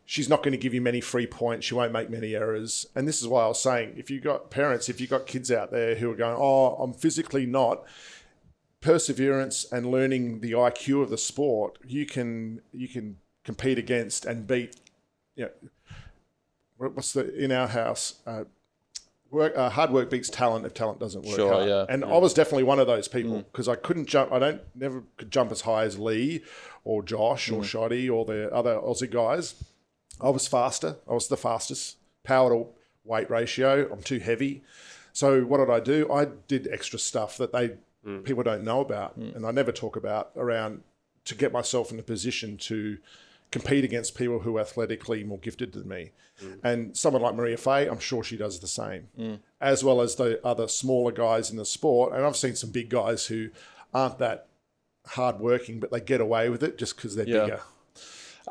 she's not going to give you many free points. She won't make many errors. And this is why I was saying, if you've got parents, if you've got kids out there who are going, I'm physically not, perseverance and learning the IQ of the sport, you can compete against and beat, in our house, hard work beats talent if talent doesn't work hard. Yeah. And I was definitely one of those people because I couldn't jump. Never could jump as high as Lee or Josh or Shoddy or the other Aussie guys. I was faster. I was the fastest. Power to weight ratio. I'm too heavy. So what did I do? I did extra stuff that people don't know about and I never talk about around to get myself in a position to compete against people who are athletically more gifted than me. And someone like Maria Fay, I'm sure she does the same, as well as the other smaller guys in the sport. And I've seen some big guys who aren't that hardworking, but they get away with it just because they're bigger.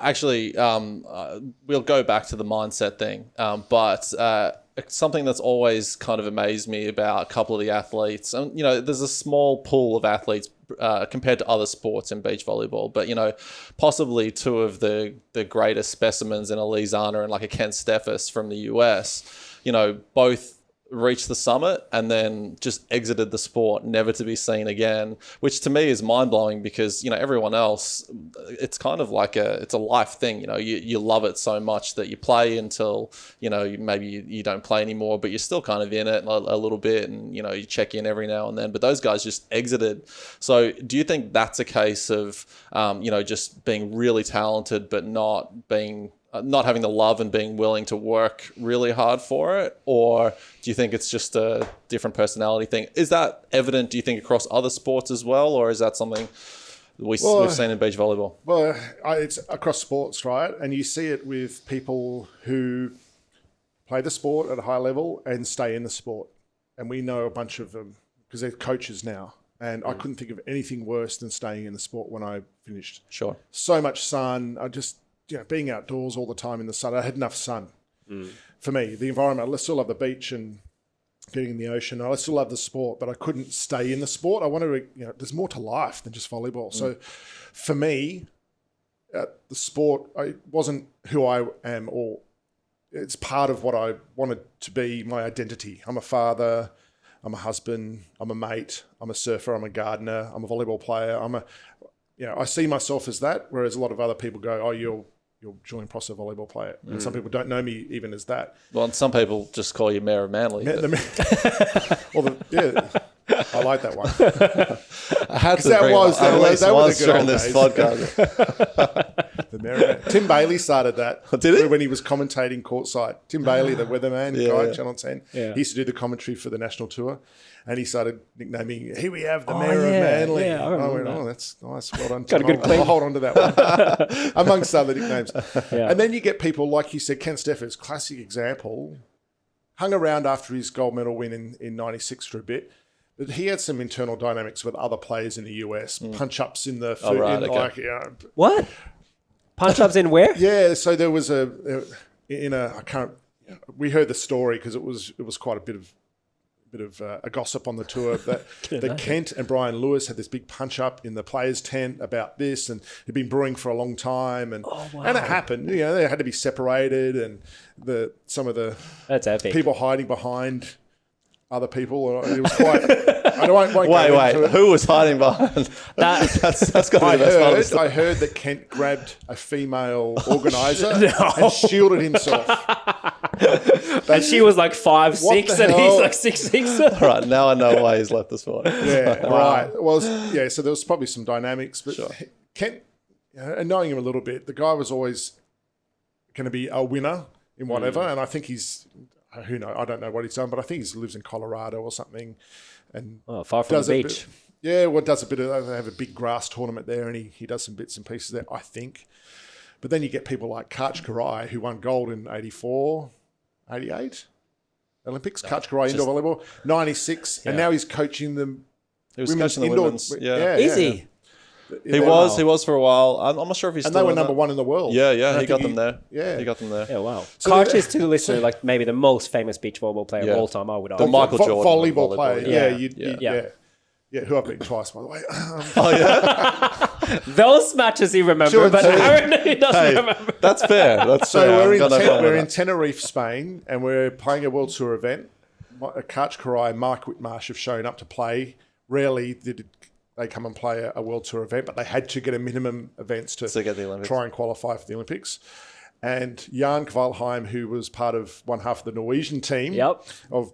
Actually, we'll go back to the mindset thing, but something that's always kind of amazed me about a couple of the athletes, and there's a small pool of athletes compared to other sports in beach volleyball, but possibly two of the greatest specimens in a Lee Zana and like a Ken Steffes from the US, both reached the summit and then just exited the sport, never to be seen again, which to me is mind-blowing because everyone else, it's kind of like it's a life thing. You love it so much that you play until maybe you don't play anymore, but you're still kind of in it a little bit, and you check in every now and then. But those guys just exited. So do you think that's a case of just being really talented but not having the love and being willing to work really hard for it? Or do you think it's just a different personality thing? Is that evident, do you think, across other sports as well? Or is that something we've seen in beach volleyball? Well, it's across sports, right? And you see it with people who play the sport at a high level and stay in the sport. And we know a bunch of them because they're coaches now. And I couldn't think of anything worse than staying in the sport when I finished. Sure. So much sun. I just... being outdoors all the time in the sun, I had enough sun. For me, the environment, I still love the beach and getting in the ocean. I still love the sport, but I couldn't stay in the sport. I wanted to, there's more to life than just volleyball. So for me, the sport wasn't who I am, or it's part of what I wanted to be, my identity. I'm a father, I'm a husband, I'm a mate, I'm a surfer, I'm a gardener, I'm a volleyball player. I see myself as that, whereas a lot of other people go, you're Julien Prosser, volleyball player. And some people don't know me even as that. Well, and some people just call you Mayor of Manly. I like that one. I had to that bring was the during this podcast. The Mayor. Tim Bailey started that. Did he? When he was commentating courtside. Tim Bailey, the weatherman guy, Channel 10. Yeah. He used to do the commentary for the national tour. And he started nicknaming, here we have the Mayor of Manly. Yeah, I went, that. That's nice. Well done. Got a good claim. I'll hold on to that one. Amongst other nicknames. Yeah. And then you get people, like you said, Ken Steffes, classic example, hung around after his gold medal win in 96 for a bit. But he had some internal dynamics with other players in the US, punch-ups in the food. What? Punch-ups in where? Yeah, so there was we heard the story because it was quite a bit of a gossip on the tour that Kent and Brian Lewis had this big punch up in the players' tent about this, and it'd been brewing for a long time, and and it happened. They had to be separated, and some of the That's epic. people hiding behind other people. It was quite. I won't go Wait. into it. Who was hiding behind? That's got to be the best part of the story. I heard that Kent grabbed a female organizer and shielded himself. And she was like 5'6", the and he's hell? like 6'6". All right, now I know why he's left the sport. Yeah, right. Well, so there was probably some dynamics, but Kent, and knowing him a little bit, the guy was always going to be a winner in whatever, and I think he's, who knows, I don't know what he's done, but I think he lives in Colorado or something, and Far from the beach. Does a bit of, they have a big grass tournament there, and he does some bits and pieces there, I think. But then you get people like Karch Karai, who won gold in 84, 88 Olympics. Karch Karai indoor volleyball, 96, and now he's coaching them. He was coaching the women's. Yeah. Is he? He was for a while. I'm not sure if he's and still they were in number that. one in the world. Yeah, he got them there. Yeah. He got them there. Yeah, wow. So Karch is, to the listener, like maybe the most famous beach volleyball player of all time, I would argue. The Michael Jordan volleyball player. Yeah. Yeah, who I've beaten twice, by the way. Those matches you remember, Sure, but too. Aaron he doesn't remember. That's fair. That's So fair. we're in Tenerife, Spain, and we're playing a World Tour event. Karch Karai and Mike Whitmarsh have shown up to play. Rarely did they come and play a World Tour event, but they had to get a minimum events to get the Olympics. try and qualify for the Olympics. And Jan Kvalheim, who was part of one half of the Norwegian team,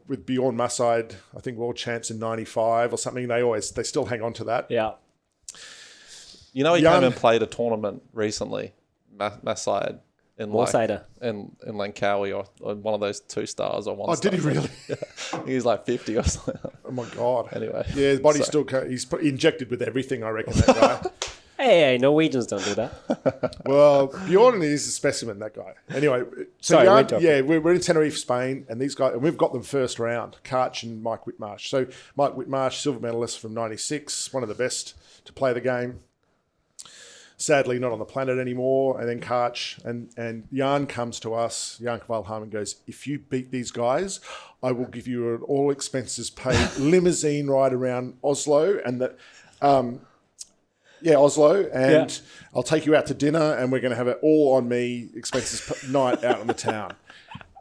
with Bjorn Masseid, I think world champs in '95 or something. They still hang on to that. Yeah. You know, he came and played a tournament recently, Masseid, in Masseid. in Langkawi or one of those 2 stars or 1 star. Did he really? He's like 50 or something. Oh my God. Anyway. Yeah, his body's he's injected with everything, I reckon, that guy. Hey, Norwegians don't do that. Well, Bjorn is a specimen, that guy. Anyway, so we're in Tenerife, Spain, and these guys, and we've got them first round, Karch and Mike Whitmarsh. So Mike Whitmarsh, silver medalist from '96, one of the best to play the game. Sadly, not on the planet anymore. And then Karch and Jan comes to us, Jan Kvalheim, and goes, if you beat these guys, I will give you an all expenses paid limousine ride around Oslo and that. Oslo, and I'll take you out to dinner, and we're going to have it all on me, expenses night out in the town.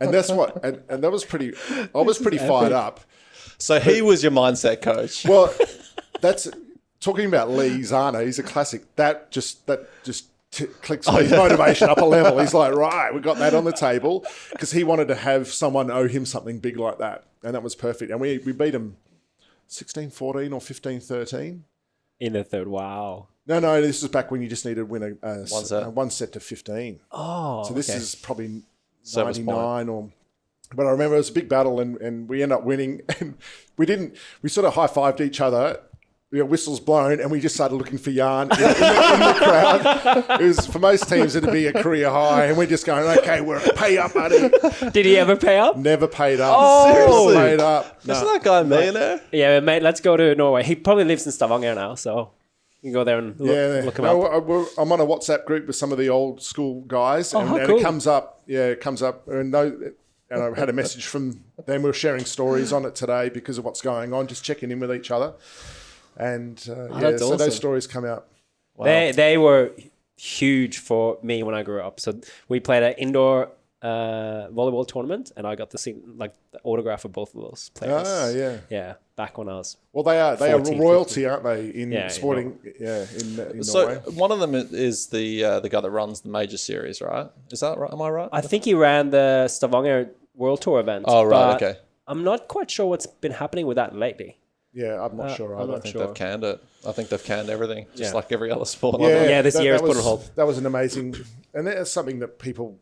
And that's what, and that was pretty. I was pretty fired up. So he was your mindset coach. Well, that's talking about Lee Zana. He's a classic. That just clicks his motivation up a level. He's like, right, we got that on the table because he wanted to have someone owe him something big like that, and that was perfect. And we beat him 16-14 or 15-13. In the third, wow. No, this is back when you just needed to win one set to 15. Oh, so this is probably Service 99 or... But I remember it was a big battle and we ended up winning. And we sort of high-fived each other, whistles blown, and we just started looking for Jan in the crowd. It was, for most teams, it'd be a career high, and we're just going, okay, we're pay up, buddy. Did he ever pay up? Never paid up. Oh, seriously. Paid up. No. Isn't that guy a millionaire? Yeah, mate, let's go to Norway. He probably lives in Stavanger now, so you can go there and look him up. I'm on a WhatsApp group with some of the old school guys, and cool. it comes up. Yeah, it comes up. And I had a message from them. We were sharing stories on it today because of what's going on, just checking in with each other. And so awesome. those stories come out. Wow. They were huge for me when I grew up. So we played an indoor volleyball tournament, and I got to see the autograph of both of those players. Yeah, back when I was. Well, they are 14, royalty, aren't they? In sporting, in so Norway. One of them is the guy that runs the major series, right? Is that right? Am I right? I think he ran the Stavanger World Tour event. Oh, right, okay. I'm not quite sure what's been happening with that lately. Yeah, I'm not sure. I think they've canned it. I think they've canned everything, just like every other sport. This year has put on hold. That was an amazing, and that's something that people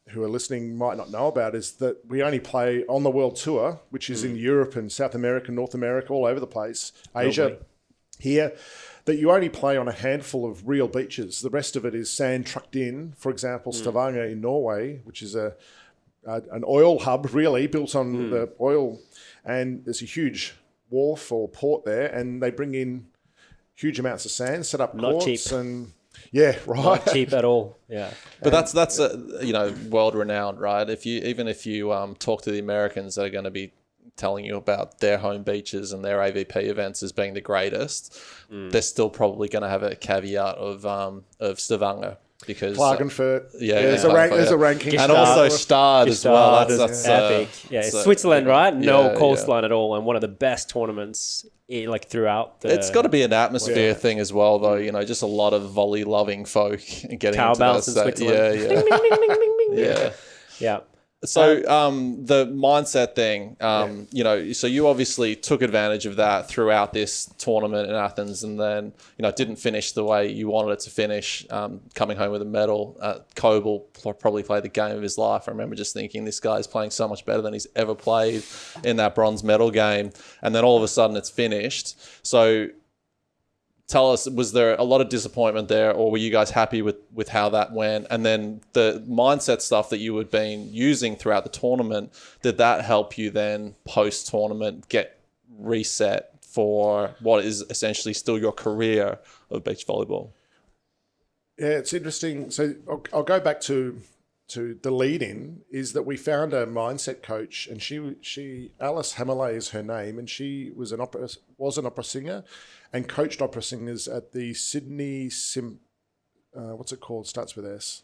who are listening might not know about, is that we only play on the World Tour, which is in Europe and South America, North America, all over the place, Asia, here, that you only play on a handful of real beaches. The rest of it is sand trucked in. For example, Stavanger in Norway, which is an oil hub, really, built on the oil, and there's a huge wharf or port there, and they bring in huge amounts of sand, set up ports, cheap. and not cheap at all. Yeah, but that's world renowned, right? If you talk to the Americans that are going to be telling you about their home beaches and their AVP events as being the greatest, they're still probably going to have a caveat of Stavanger. because Klagenfurt. yeah, There's Klagenfurt, a ranking. and also Stade as well. Gestalt That's is epic. It's Switzerland, right? No coastline at all, and one of the best tournaments like throughout. It's got to be an atmosphere thing as well, though. You know, just a lot of volley loving folk getting cowbells into in that. Switzerland. Yeah, Ding, ding, ding, ding, ding, ding. yeah. Yeah. So the mindset thing, you know, so you obviously took advantage of that throughout this tournament in Athens, and then, you know, didn't finish the way you wanted it to finish, coming home with a medal. Coble probably played the game of his life. I remember just thinking, this guy's playing so much better than he's ever played in that bronze medal game. And then all of a sudden it's finished. So tell us, was there a lot of disappointment there, or were you guys happy with how that went? And then the mindset stuff that you had been using throughout the tournament, did that help you then post-tournament get reset for what is essentially still your career of beach volleyball? Yeah, it's interesting. So I'll go back to the lead-in, is that we found a mindset coach, and she Alice Hammerley is her name, and she was an opera singer and coached opera singers at the Sydney what's it called? Starts with S.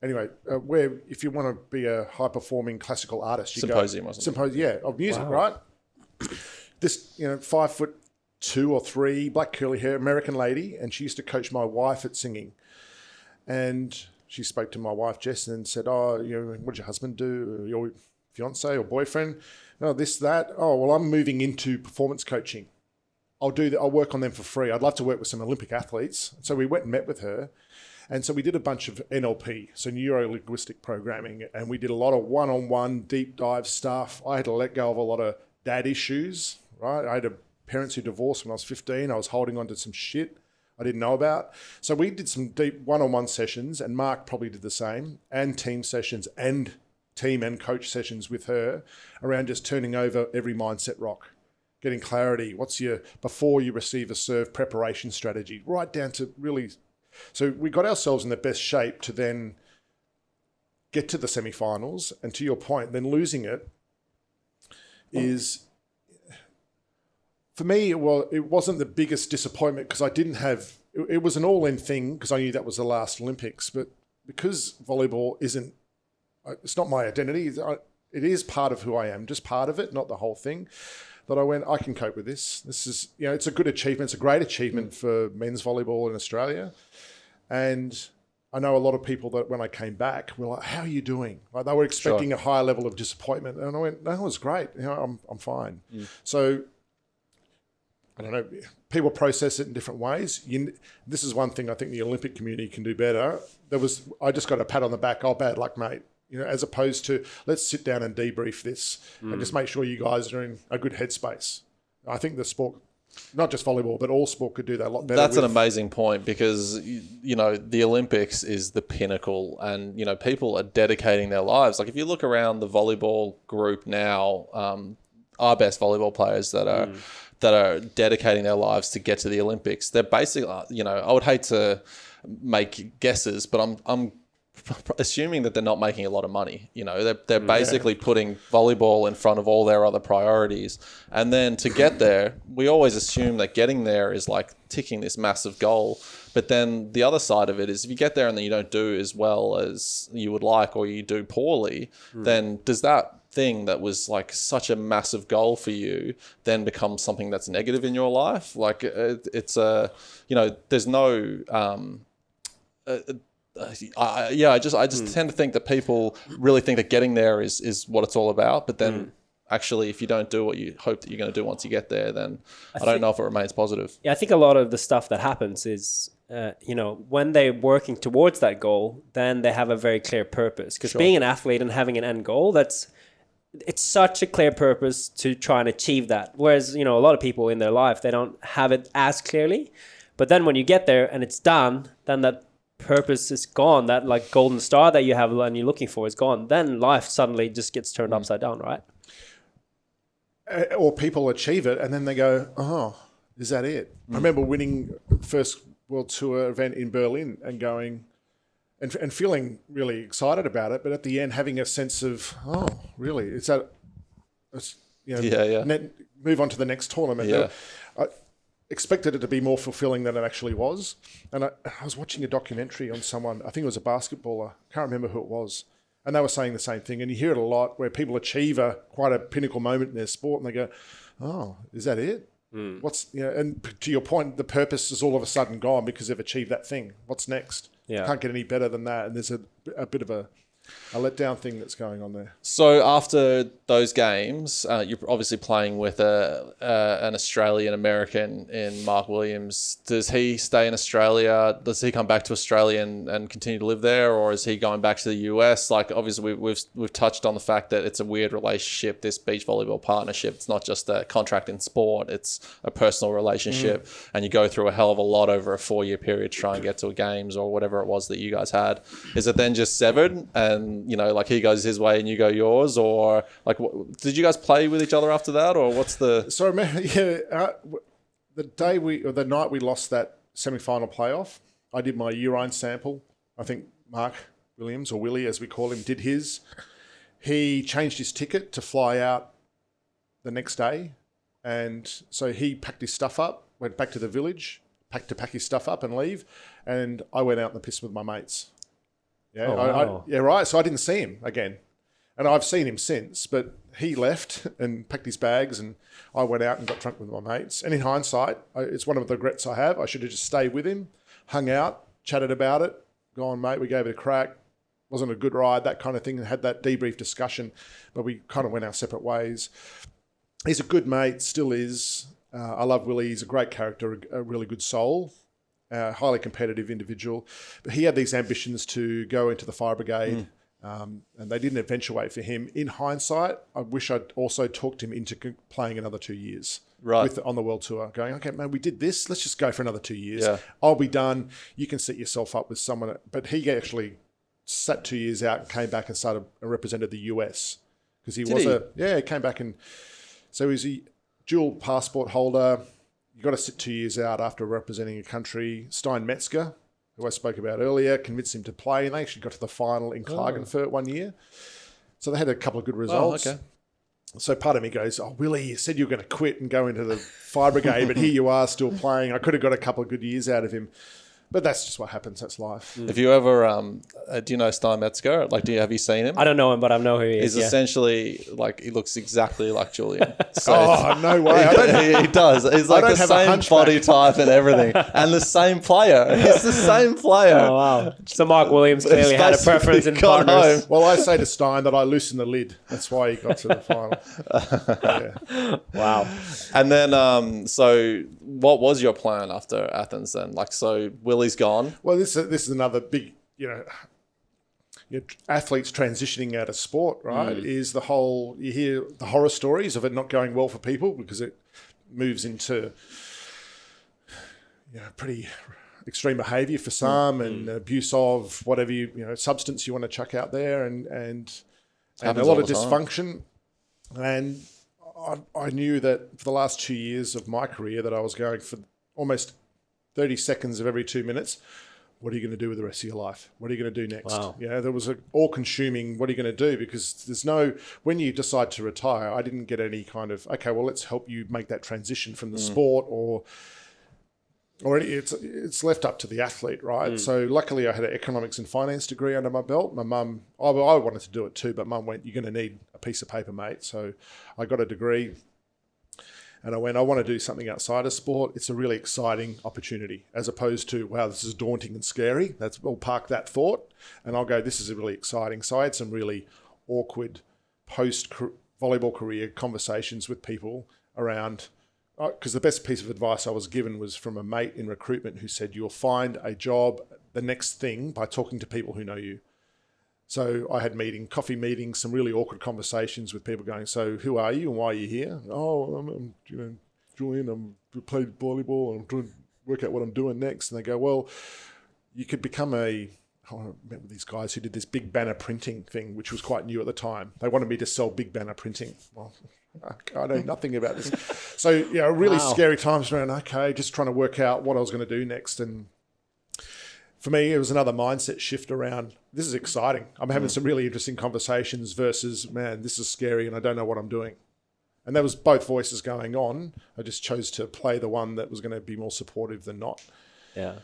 Anyway, where if you want to be a high-performing classical artist, you Symposium, go... wasn't it? Symposium, yeah, of music, right? This, 5'2" or 3", black curly hair, American lady, and she used to coach my wife at singing. And she spoke to my wife, Jess, and said, what did your husband do? Your fiance or boyfriend? No, this, that. Oh, well, I'm moving into performance coaching. I'll work on them for free. I'd love to work with some Olympic athletes. So we went and met with her. And so we did a bunch of NLP, so neuro-linguistic programming, and we did a lot of one-on-one deep dive stuff. I had to let go of a lot of dad issues, right? I had parents who divorced when I was 15. I was holding on to some shit I didn't know about. So we did some deep one-on-one sessions, and Mark probably did the same, and team sessions and team and coach sessions with her around just turning over every mindset rock, getting clarity. What's your, before you receive a serve, preparation strategy, right down to really... So we got ourselves in the best shape to then get to the semi-finals, and to your point, then losing it is... For me, well, it wasn't the biggest disappointment because I didn't have... It was an all-in thing because I knew that was the last Olympics, but because volleyball isn't... It's not my identity. It is part of who I am, just part of it, not the whole thing. That I went, I can cope with this. This is, it's a good achievement. It's a great achievement for men's volleyball in Australia. And I know a lot of people that when I came back were like, how are you doing? Like they were expecting a higher level of disappointment. And I went, no, it was great. I'm fine. So... I don't know, people process it in different ways. This is one thing I think the Olympic community can do better. I just got a pat on the back, bad luck, mate. As opposed to, let's sit down and debrief this and just make sure you guys are in a good headspace. I think the sport, not just volleyball, but all sport could do that a lot better. That's an amazing point because, the Olympics is the pinnacle and, people are dedicating their lives. Like if you look around the volleyball group now, our best volleyball players that are dedicating their lives to get to the Olympics. They're basically, I would hate to make guesses, but I'm assuming that they're not making a lot of money. They're basically putting volleyball in front of all their other priorities. And then to get there, we always assume that getting there is like ticking this massive goal. But then the other side of it is if you get there and then you don't do as well as you would like, or you do poorly, then does that thing that was like such a massive goal for you then become something that's negative in your life? Like it's there's no I just tend to think that people really think that getting there is what it's all about, but then actually if you don't do what you hope that you're going to do once you get there, then I don't know if it remains positive. Yeah, I think a lot of the stuff that happens is when they're working towards that goal, then they have a very clear purpose, because being an athlete and having an end goal, it's such a clear purpose to try and achieve that. Whereas, a lot of people in their life, they don't have it as clearly. But then when you get there and it's done, then that purpose is gone. That like golden star that you have and you're looking for is gone. Then life suddenly just gets turned upside down, right? Or people achieve it and then they go, oh, is that it? I remember winning first World Tour event in Berlin and going... And feeling really excited about it, but at the end having a sense of, oh, really? Move on to the next tournament. Yeah. expected it to be more fulfilling than it actually was. And I was watching a documentary on someone, I think it was a basketballer, can't remember who it was, and they were saying the same thing. And you hear it a lot where people achieve quite a pinnacle moment in their sport and they go, oh, is that it? And to your point, the purpose is all of a sudden gone because they've achieved that thing. What's next? Yeah. Can't get any better than that. And there's a bit of a letdown thing that's going on there. So after those games, you're obviously playing with an Australian American in Mark Williams. Does he stay in Australia? Does he come back to Australia and continue to live there, or is he going back to the US? Like, obviously, we've touched on the fact that it's a weird relationship, this beach volleyball partnership. It's not just a contract in sport; it's a personal relationship, and you go through a hell of a lot over a 4-year period to try and get to a games or whatever it was that you guys had. Is it then just severed? And, you know, like he goes his way and you go yours, or like, did you guys play with each other after that, or what's the? So the night we lost that semi-final playoff, I did my urine sample. I think Mark Williams, or Willie as we call him, did his. He changed his ticket to fly out the next day, and so he packed his stuff up, went back to the village, pack his stuff up and leave, and I went out in the piss with my mates. Yeah, wow. Right. So I didn't see him again. And I've seen him since, but he left and packed his bags and I went out and got drunk with my mates. And in hindsight, it's one of the regrets I have. I should have just stayed with him, hung out, chatted about it, gone, mate, we gave it a crack. Wasn't a good ride, that kind of thing, and had that debrief discussion. But we kind of went our separate ways. He's a good mate, still is. I love Willie. He's a great character, a really good soul. Highly competitive individual, but he had these ambitions to go into the fire brigade, and they didn't eventuate for him. In hindsight, I wish I'd also talked him into playing another 2 years on the world tour, going, okay, man, we did this, let's just go for another 2 years. Yeah. I'll be done. You can set yourself up with someone. But he actually sat 2 years out and came back and represented the US because he he came back, and so he's a dual passport holder. You got to sit 2 years out after representing a country. Stein Metzger, who I spoke about earlier, convinced him to play, and they actually got to the final in Klagenfurt 1 year. So they had a couple of good results. Okay. So part of me goes, oh, Willie, you said you were going to quit and go into the fire brigade, but here you are still playing. I could have got a couple of good years out of him. But that's just what happens. That's life. If you ever, do you know Stein Metzger? Like, have you seen him? I don't know him, but I know who he is. He's essentially like, he looks exactly like Julien. So no way. He does. He's like the same body type and everything, and the same player. He's the same player. Oh wow! So Mark Williams clearly had a preference in partners. Well, I say to Stein that I loosened the lid. That's why he got to the final. Yeah. Wow. And then, so what was your plan after Athens then? Like, so Willie's gone. Well, this is another big, athletes transitioning out of sport, right? Is the whole, you hear the horror stories of it not going well for people because it moves into pretty extreme behaviour for some and abuse of whatever substance you want to chuck out there and a lot of dysfunction. And I knew that for the last 2 years of my career that I was going for almost 30 seconds of every 2 minutes. What are you going to do with the rest of your life? What are you going to do next? Wow. There was an all-consuming, what are you going to do? Because when you decide to retire, I didn't get any kind of, okay, well, let's help you make that transition from the sport or it's left up to the athlete, right? So luckily I had an economics and finance degree under my belt. My mum, I wanted to do it too, but mum went, you're going to need a piece of paper, mate. So I got a degree. And I went, I want to do something outside of sport. It's a really exciting opportunity as opposed to, wow, this is daunting and scary. We'll park that thought. And I'll go, this is really exciting. So I had some really awkward post-volleyball career conversations with people around, because the best piece of advice I was given was from a mate in recruitment who said, you'll find a job, the next thing, by talking to people who know you. So I had coffee meetings, some really awkward conversations with people going, so who are you and why are you here? Oh, I'm Julien, I played volleyball and I'm trying to work out what I'm doing next. And they go, well, you could become I remember these guys who did this big banner printing thing, which was quite new at the time. They wanted me to sell big banner printing. Well, I know nothing about this. So, really scary times around, okay, just trying to work out what I was going to do next. And for me, it was another mindset shift around, this is exciting. I'm having some really interesting conversations versus, man, this is scary and I don't know what I'm doing. And there was both voices going on. I just chose to play the one that was going to be more supportive than not. Yeah.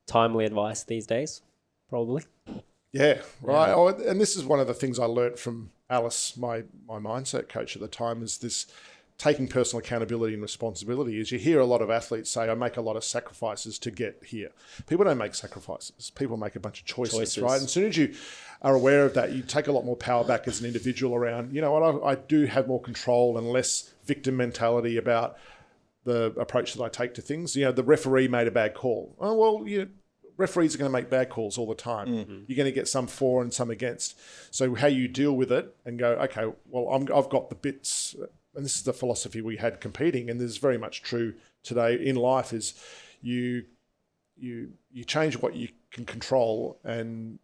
Timely advice these days, probably. Yeah, right. Oh, and this is one of the things I learnt from Alice, my mindset coach at the time, is this taking personal accountability and responsibility. Is you hear a lot of athletes say, I make a lot of sacrifices to get here. People don't make sacrifices. People make a bunch of choices. Right? And as soon as you are aware of that, you take a lot more power back as an individual around, you know what, I do have more control and less victim mentality about the approach that I take to things. You know, the referee made a bad call. Oh, well, referees are going to make bad calls all the time. Mm-hmm. You're going to get some for and some against. So how you deal with it and go, okay, well, I've got the bits, and this is the philosophy we had competing, and this is very much true today in life, is you change what you can control, and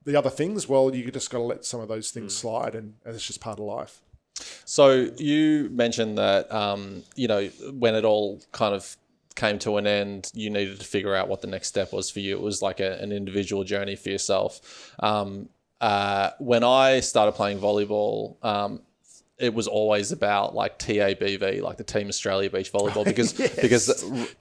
the other things, well, you just got to let some of those things slide, and it's just part of life. So you mentioned that, when it all kind of came to an end, you needed to figure out what the next step was for you. It was like an individual journey for yourself. When I started playing volleyball, it was always about like TABV, like the Team Australia Beach Volleyball, because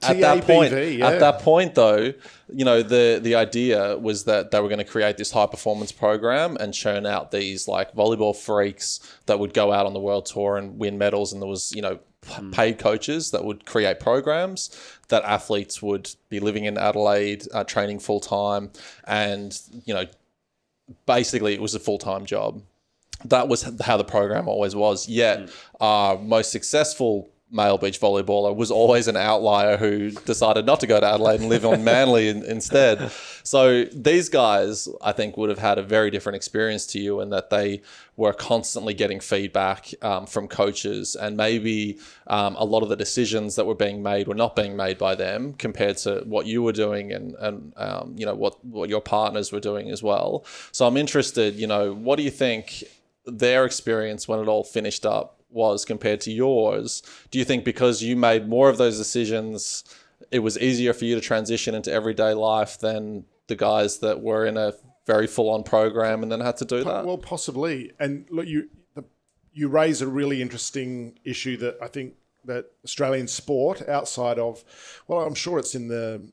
at that point though, the idea was that they were going to create this high performance program and churn out these like volleyball freaks that would go out on the world tour and win medals, and there was paid coaches that would create programs that athletes would be living in Adelaide, training full time, and basically it was a full-time job. That was how the program always was. Yet our most successful male beach volleyballer was always an outlier who decided not to go to Adelaide and live on Manly instead. So these guys, I think, would have had a very different experience to you, in that they were constantly getting feedback from coaches, and maybe a lot of the decisions that were being made were not being made by them compared to what you were doing and what your partners were doing as well. So I'm interested, what do you think their experience when it all finished up was compared to yours? Do you think because you made more of those decisions, it was easier for you to transition into everyday life than the guys that were in a very full-on program and then had to do that? Well, possibly. And look, you raise a really interesting issue that I think that Australian sport, outside of, well, I'm sure it's in the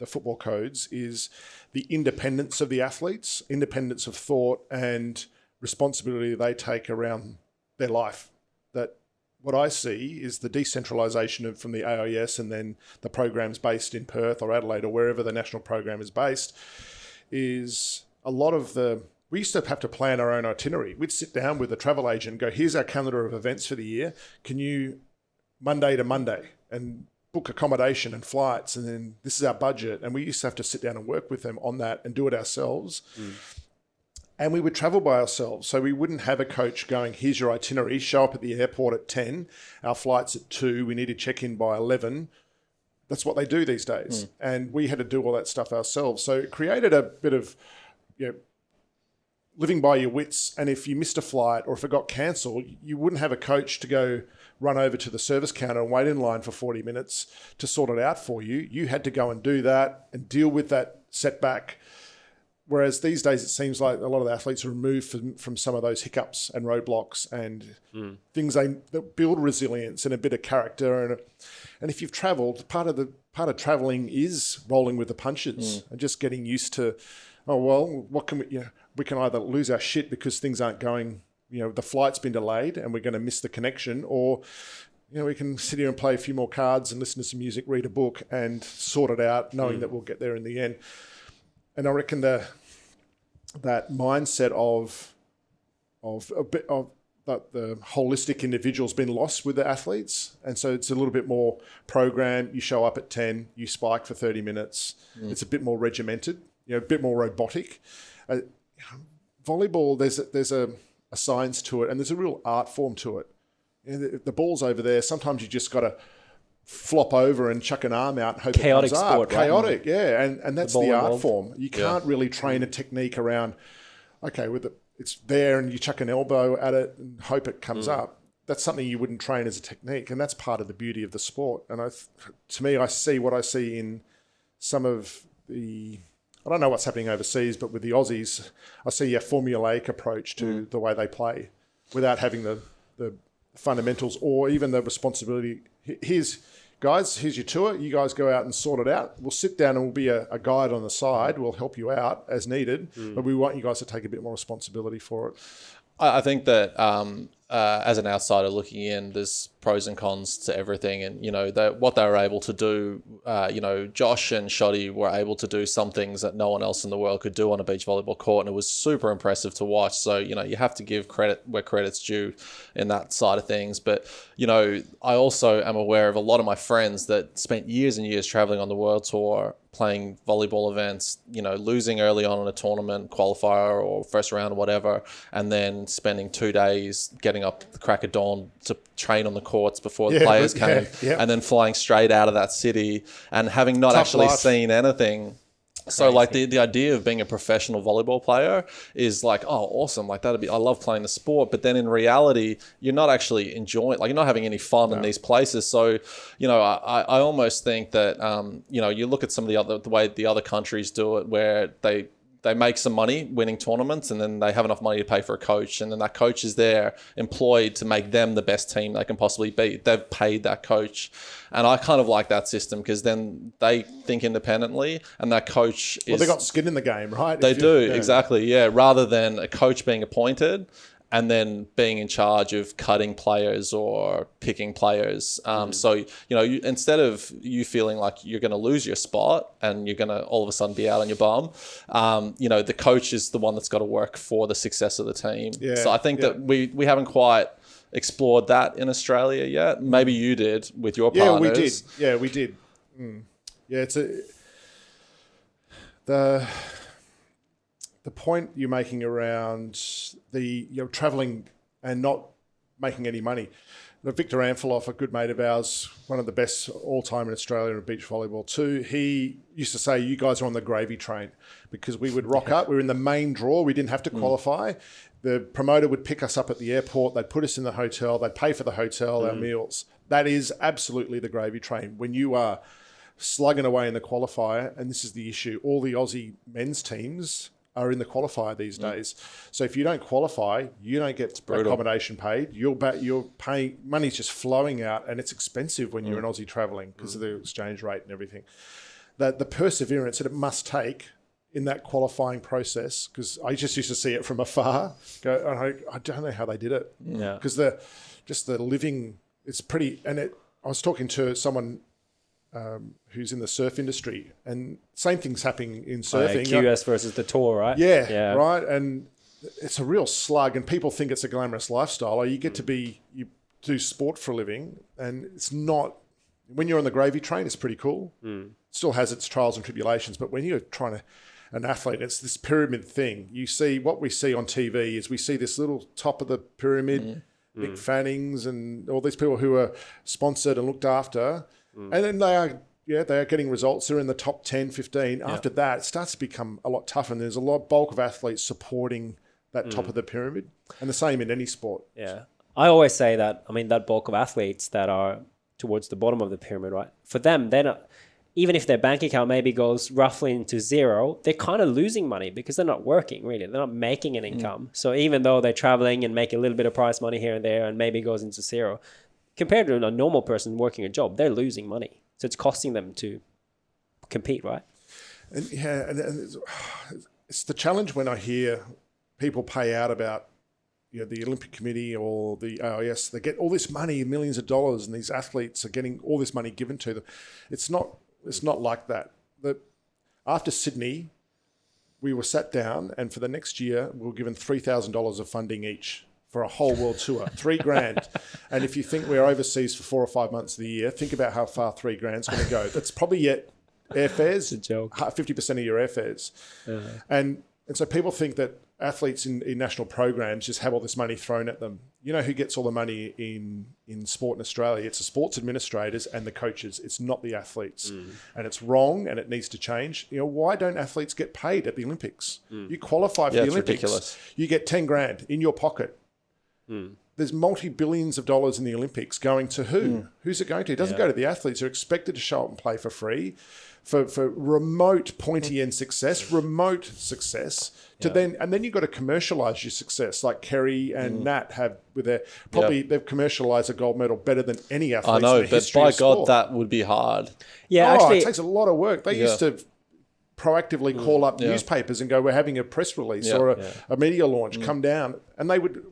football codes, is the independence of the athletes, independence of thought and responsibility they take around their life. That what I see is the decentralisation from the AIS, and then the programs based in Perth or Adelaide or wherever the national program is based, is a lot of we used to have to plan our own itinerary. We'd sit down with a travel agent and go, here's our calendar of events for the year. Can you Monday to Monday and book accommodation and flights, and then this is our budget. And we used to have to sit down and work with them on that and do it ourselves. And we would travel by ourselves. So we wouldn't have a coach going, here's your itinerary, show up at the airport at 10, our flight's at 2, we need to check in by 11. That's what they do these days. And we had to do all that stuff ourselves. So it created a bit of living by your wits. And if you missed a flight or if it got cancelled, you wouldn't have a coach to go run over to the service counter and wait in line for 40 minutes to sort it out for you. You had to go and do that and deal with that setback. Whereas these days, it seems like a lot of the athletes are removed from some of those hiccups and roadblocks and things that build resilience and a bit of character. And if you've travelled, part of travelling is rolling with the punches and just getting used to, what can we can either lose our shit because things aren't going, the flight's been delayed and we're going to miss the connection, or we can sit here and play a few more cards and listen to some music, read a book, and sort it out, knowing that we'll get there in the end. And I reckon that mindset of the holistic individual's been lost with the athletes. And so it's a little bit more programmed. You show up at 10, you spike for 30 minutes. It's a bit more regimented, a bit more robotic. Volleyball, there's a science to it, and there's a real art form to it. The ball's over there. Sometimes you just got to flop over and chuck an arm out and hope chaotic it comes sport, up. right? Chaotic, yeah. And that's the art form. You can't really train a technique around, it's there and you chuck an elbow at it and hope it comes up. That's something you wouldn't train as a technique, and that's part of the beauty of the sport. And to me, I see what I see in some of I don't know what's happening overseas, but with the Aussies, I see a formulaic approach to the way they play without having the the fundamentals or even the responsibility. Here's your tour. You guys go out and sort it out. We'll sit down and we'll be a guide on the side. We'll help you out as needed, but we want you guys to take a bit more responsibility for it. I think that as an outsider looking in, there's pros and cons to everything. And, what they were able to do, Josh and Shoddy were able to do some things that no one else in the world could do on a beach volleyball court. And it was super impressive to watch. So, you have to give credit where credit's due in that side of things. But, I also am aware of a lot of my friends that spent years and years traveling on the world tour, playing volleyball events, losing early on in a tournament, qualifier or first round or whatever, and then spending 2 days getting up the crack of dawn to train on the courts before the players came, and then flying straight out of that city and having not actually seen anything. So like the idea of being a professional volleyball player is like, oh, awesome. Like I love playing the sport. But then in reality, you're not actually enjoying, like you're not having any fun in these places. So, I almost think that, you look at some of the way the other countries do it, where they make some money winning tournaments and then they have enough money to pay for a coach. And then that coach is there employed to make them the best team they can possibly be. They've paid that coach. And I kind of like that system because then they think independently and that coach is... Well, they got skin in the game, right? They do, exactly, yeah. Rather than a coach being appointed and then being in charge of cutting players or picking players. So, instead of you feeling like you're going to lose your spot and you're going to all of a sudden be out on your bum, the coach is the one that's got to work for the success of the team. Yeah, so I think that we haven't quite explored that in Australia yet. Maybe you did with your partners. Yeah, we did. Yeah, it's the point you're making around you're travelling and not making any money. Victor Amfiloff, a good mate of ours, one of the best all-time in Australia in beach volleyball too, he used to say, you guys are on the gravy train because we would rock up. We were in the main draw. We didn't have to qualify. The promoter would pick us up at the airport. They'd put us in the hotel. They'd pay for the hotel, our meals. That is absolutely the gravy train. When you are slugging away in the qualifier, and this is the issue, all the Aussie men's teams are in the qualifier these days. So if you don't qualify, you don't get accommodation paid. You're paying, money's just flowing out, and it's expensive when you're an Aussie travelling because of the exchange rate and everything. The perseverance that it must take in that qualifying process, because I just used to see it from afar. I don't know how they did it. Yeah. Because the living, it's pretty, and I was talking to someone who's in the surf industry, and same thing's happening in surfing. QS versus the tour, right? Yeah, right. And it's a real slug, and people think it's a glamorous lifestyle. Or you get to you do sport for a living, and it's not. When you're on the gravy train, it's pretty cool. Still has its trials and tribulations, but when you're an athlete, it's this pyramid thing. You see what we see on TV is we see this little top of the pyramid, Mick Fannings, and all these people who are sponsored and looked after. And then they are getting results. They're in the top 10, 15. After that, it starts to become a lot tougher. And there's a bulk of athletes supporting that top of the pyramid. And the same in any sport. Yeah. I always say that, that bulk of athletes that are towards the bottom of the pyramid, right? For them, they're not, even if their bank account maybe goes roughly into zero, they're kind of losing money because they're not working, really. They're not making an income. So even though they're traveling and make a little bit of prize money here and there and maybe goes into zero, compared to a normal person working a job, they're losing money. So it's costing them to compete, right? And it's the challenge when I hear people pay out about the Olympic Committee or the AIS. They get all this money, millions of dollars, and these athletes are getting all this money given to them. It's not like that. After Sydney, we were sat down, and for the next year, we were given $3,000 of funding each for a whole world tour, $3,000. And if you think we're overseas for 4 or 5 months of the year, think about how far $3,000 is going to go. That's probably yet airfares, 50% of your airfares. And so people think that athletes in national programs just have all this money thrown at them. You know who gets all the money in sport in Australia? It's the sports administrators and the coaches. It's not the athletes. And it's wrong, and it needs to change. Why don't athletes get paid at the Olympics? You qualify for the Olympics. Ridiculous. You get $10,000 in your pocket. There's multi-billions of dollars in the Olympics going to who? Who's it going to? It doesn't go to the athletes who are expected to show up and play for free. For remote pointy end success, then you've got to commercialize your success, like Kerry and Nat have with their they've commercialized a gold medal better than any athlete. I know, in the but history by of sport. God, that would be hard. Yeah, actually, it takes a lot of work. They used to proactively call up newspapers and go, "We're having a press release or a media launch. Come down," and they would.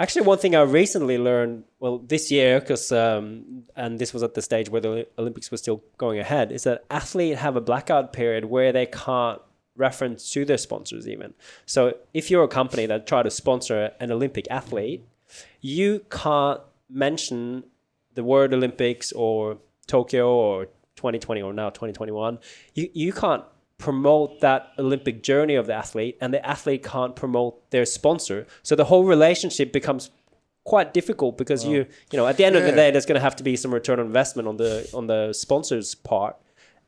Actually, one thing I recently learned, well, this year, because and this was at the stage where the Olympics were still going ahead, is that athletes have a blackout period where they can't reference to their sponsors even. So if you're a company that try to sponsor an Olympic athlete, you can't mention the word Olympics or Tokyo or 2020 or now 2021. You can't promote that Olympic journey of the athlete, and the athlete can't promote their sponsor. So the whole relationship becomes quite difficult because you know at the end of the day there's going to have to be some return on investment on the sponsor's part.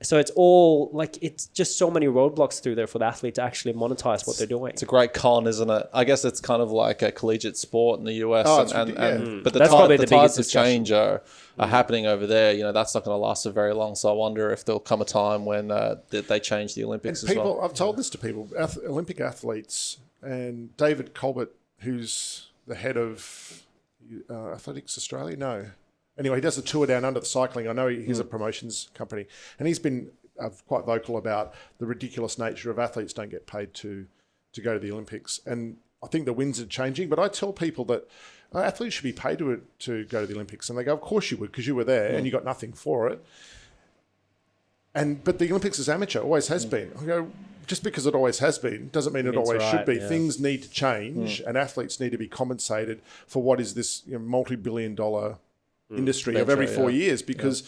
So it's all like it's just so many roadblocks through there for the athlete to actually monetize what they're doing. It's a great con, isn't it? I guess it's kind of like a collegiate sport in the US, but That's probably the the biggest tides of change are happening over there. You know, that's not going to last for very long. So I wonder if there'll come a time when they change the Olympics as well. I've told this to people, Olympic athletes, and David Colbert, who's the head of Athletics Australia. No. Anyway, he does a tour down under the cycling. I know he's a promotions company, and he's been quite vocal about the ridiculous nature of athletes don't get paid to go to the Olympics. And I think the winds are changing, but I tell people that athletes should be paid to go to the Olympics. And they go, of course you would, because you were there and you got nothing for it. But the Olympics is amateur, always has been. I go, just because it always has been doesn't mean it always should be. Yeah. Things need to change, and athletes need to be compensated for what is this multi-billion-dollar industry of every 4 years, because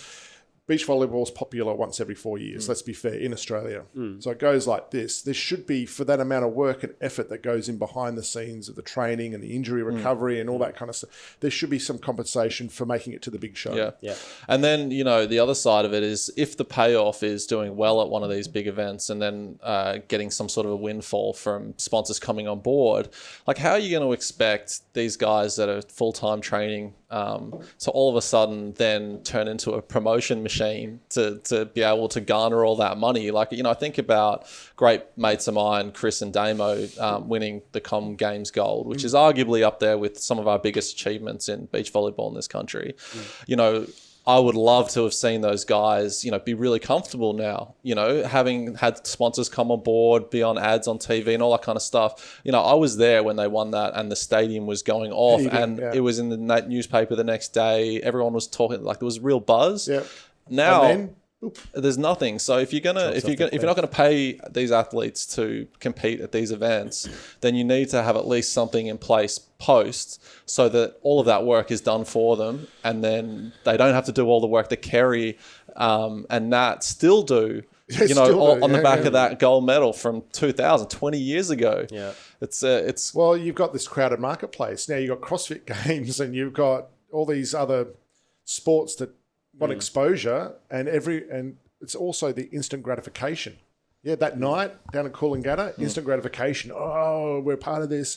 beach volleyball is popular once every 4 years, let's be fair, in Australia. So it goes like this. There should be, for that amount of work and effort that goes in behind the scenes of the training and the injury recovery and all that kind of stuff, there should be some compensation for making it to the big show. Yeah. And then, the other side of it is if the payoff is doing well at one of these big events and then getting some sort of a windfall from sponsors coming on board, like how are you going to expect these guys that are full-time training to all of a sudden then turn into a promotion machine to be able to garner all that money? Like, I think about great mates of mine, Chris and Damo, winning the Com Games gold, which is arguably up there with some of our biggest achievements in beach volleyball in this country. I would love to have seen those guys, be really comfortable now, having had sponsors come on board, be on ads on TV and all that kind of stuff. I was there when they won that and the stadium was going off it was in the newspaper the next day. Everyone was talking, like there was real buzz. Yeah. Now there's nothing. So if you're not gonna pay these athletes to compete at these events, then you need to have at least something in place post so that all of that work is done for them, and then they don't have to do all the work that Kerry and Nat still do. On the back of that gold medal from 2020 years ago. Yeah, it's well, you've got this crowded marketplace now. You've got CrossFit Games, and you've got all these other sports that want exposure, and it's also the instant gratification. Yeah, that night down in Coolangatta, instant gratification. Oh, we're part of this.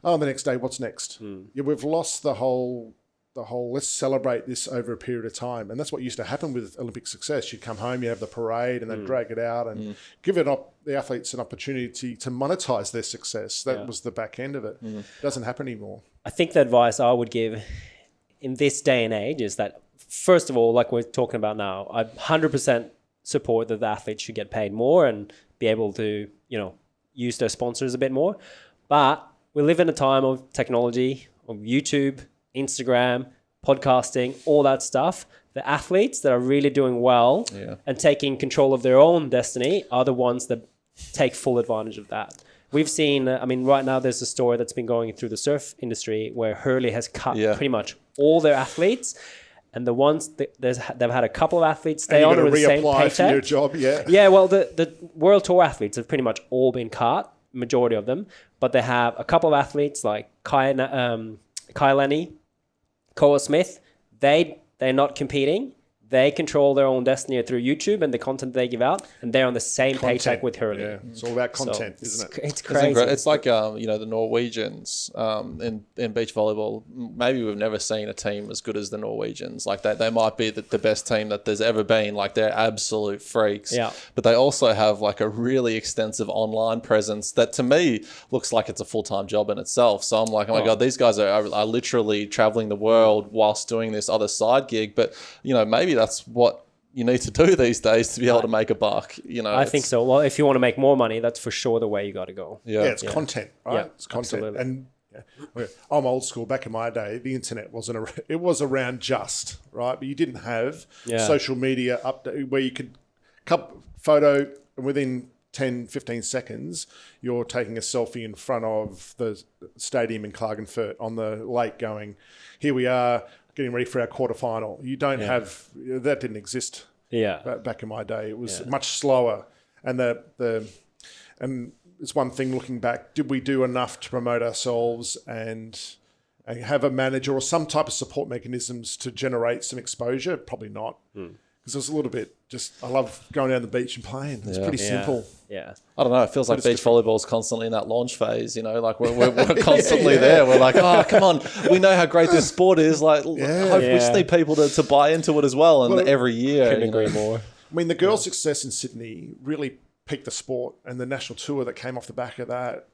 Oh, the next day, what's next? Yeah, we've lost the whole let's celebrate this over a period of time. And that's what used to happen with Olympic success. You'd come home, you have the parade, and they'd drag it out and give the athletes an opportunity to monetize their success. That was the back end of it. It doesn't happen anymore. I think the advice I would give in this day and age is that, first of all, like we're talking about now, I 100% support that the athletes should get paid more and be able to, use their sponsors a bit more. But we live in a time of technology, of YouTube, Instagram, podcasting, all that stuff. The athletes that are really doing well and taking control of their own destiny are the ones that take full advantage of that. We've seen, right now there's a story that's been going through the surf industry where Hurley has cut pretty much all their athletes. And the ones they've had a couple of athletes stay on with the same paycheck. For your job, Yeah, well, the World Tour athletes have pretty much all been cut, majority of them. But they have a couple of athletes like Kai Lenny, Koa Smith. They're not competing. They control their own destiny through YouTube and the content they give out, and they're on the same paycheck with hurling. Yeah, it's all about content, isn't it? It's crazy. It's like the Norwegians in beach volleyball. Maybe we've never seen a team as good as the Norwegians. Like they might be the best team that there's ever been. Like they're absolute freaks. Yeah. But they also have like a really extensive online presence that to me looks like it's a full-time job in itself. So I'm like, oh my God, these guys are literally traveling the world whilst doing this other side gig. But maybe that's what you need to do these days to be able to make a buck. I think so. Well, if you want to make more money, that's for sure the way you got to go. Yeah, it's content, right? Yeah, it's content. absolutely. And I'm old school. Back in my day, the internet it was around just, right? But you didn't have social media update where you could photo and within 10, 15 seconds, you're taking a selfie in front of the stadium in Klagenfurt on the lake going, here we are, getting ready for our quarterfinal. You don't have, that didn't exist back in my day. It was much slower. And and it's one thing looking back, did we do enough to promote ourselves and have a manager or some type of support mechanisms to generate some exposure? Probably not. Because it was a little bit I love going down the beach and playing. It's pretty simple. Yeah. I don't know. It feels like beach volleyball is constantly in that launch phase. Like we're constantly there. We're like, oh, come on. We know how great this sport is. Like, we just need people to buy into it as well. And every year, couldn't agree more. I mean, the girls' success in Sydney really peaked the sport, and the national tour that came off the back of that.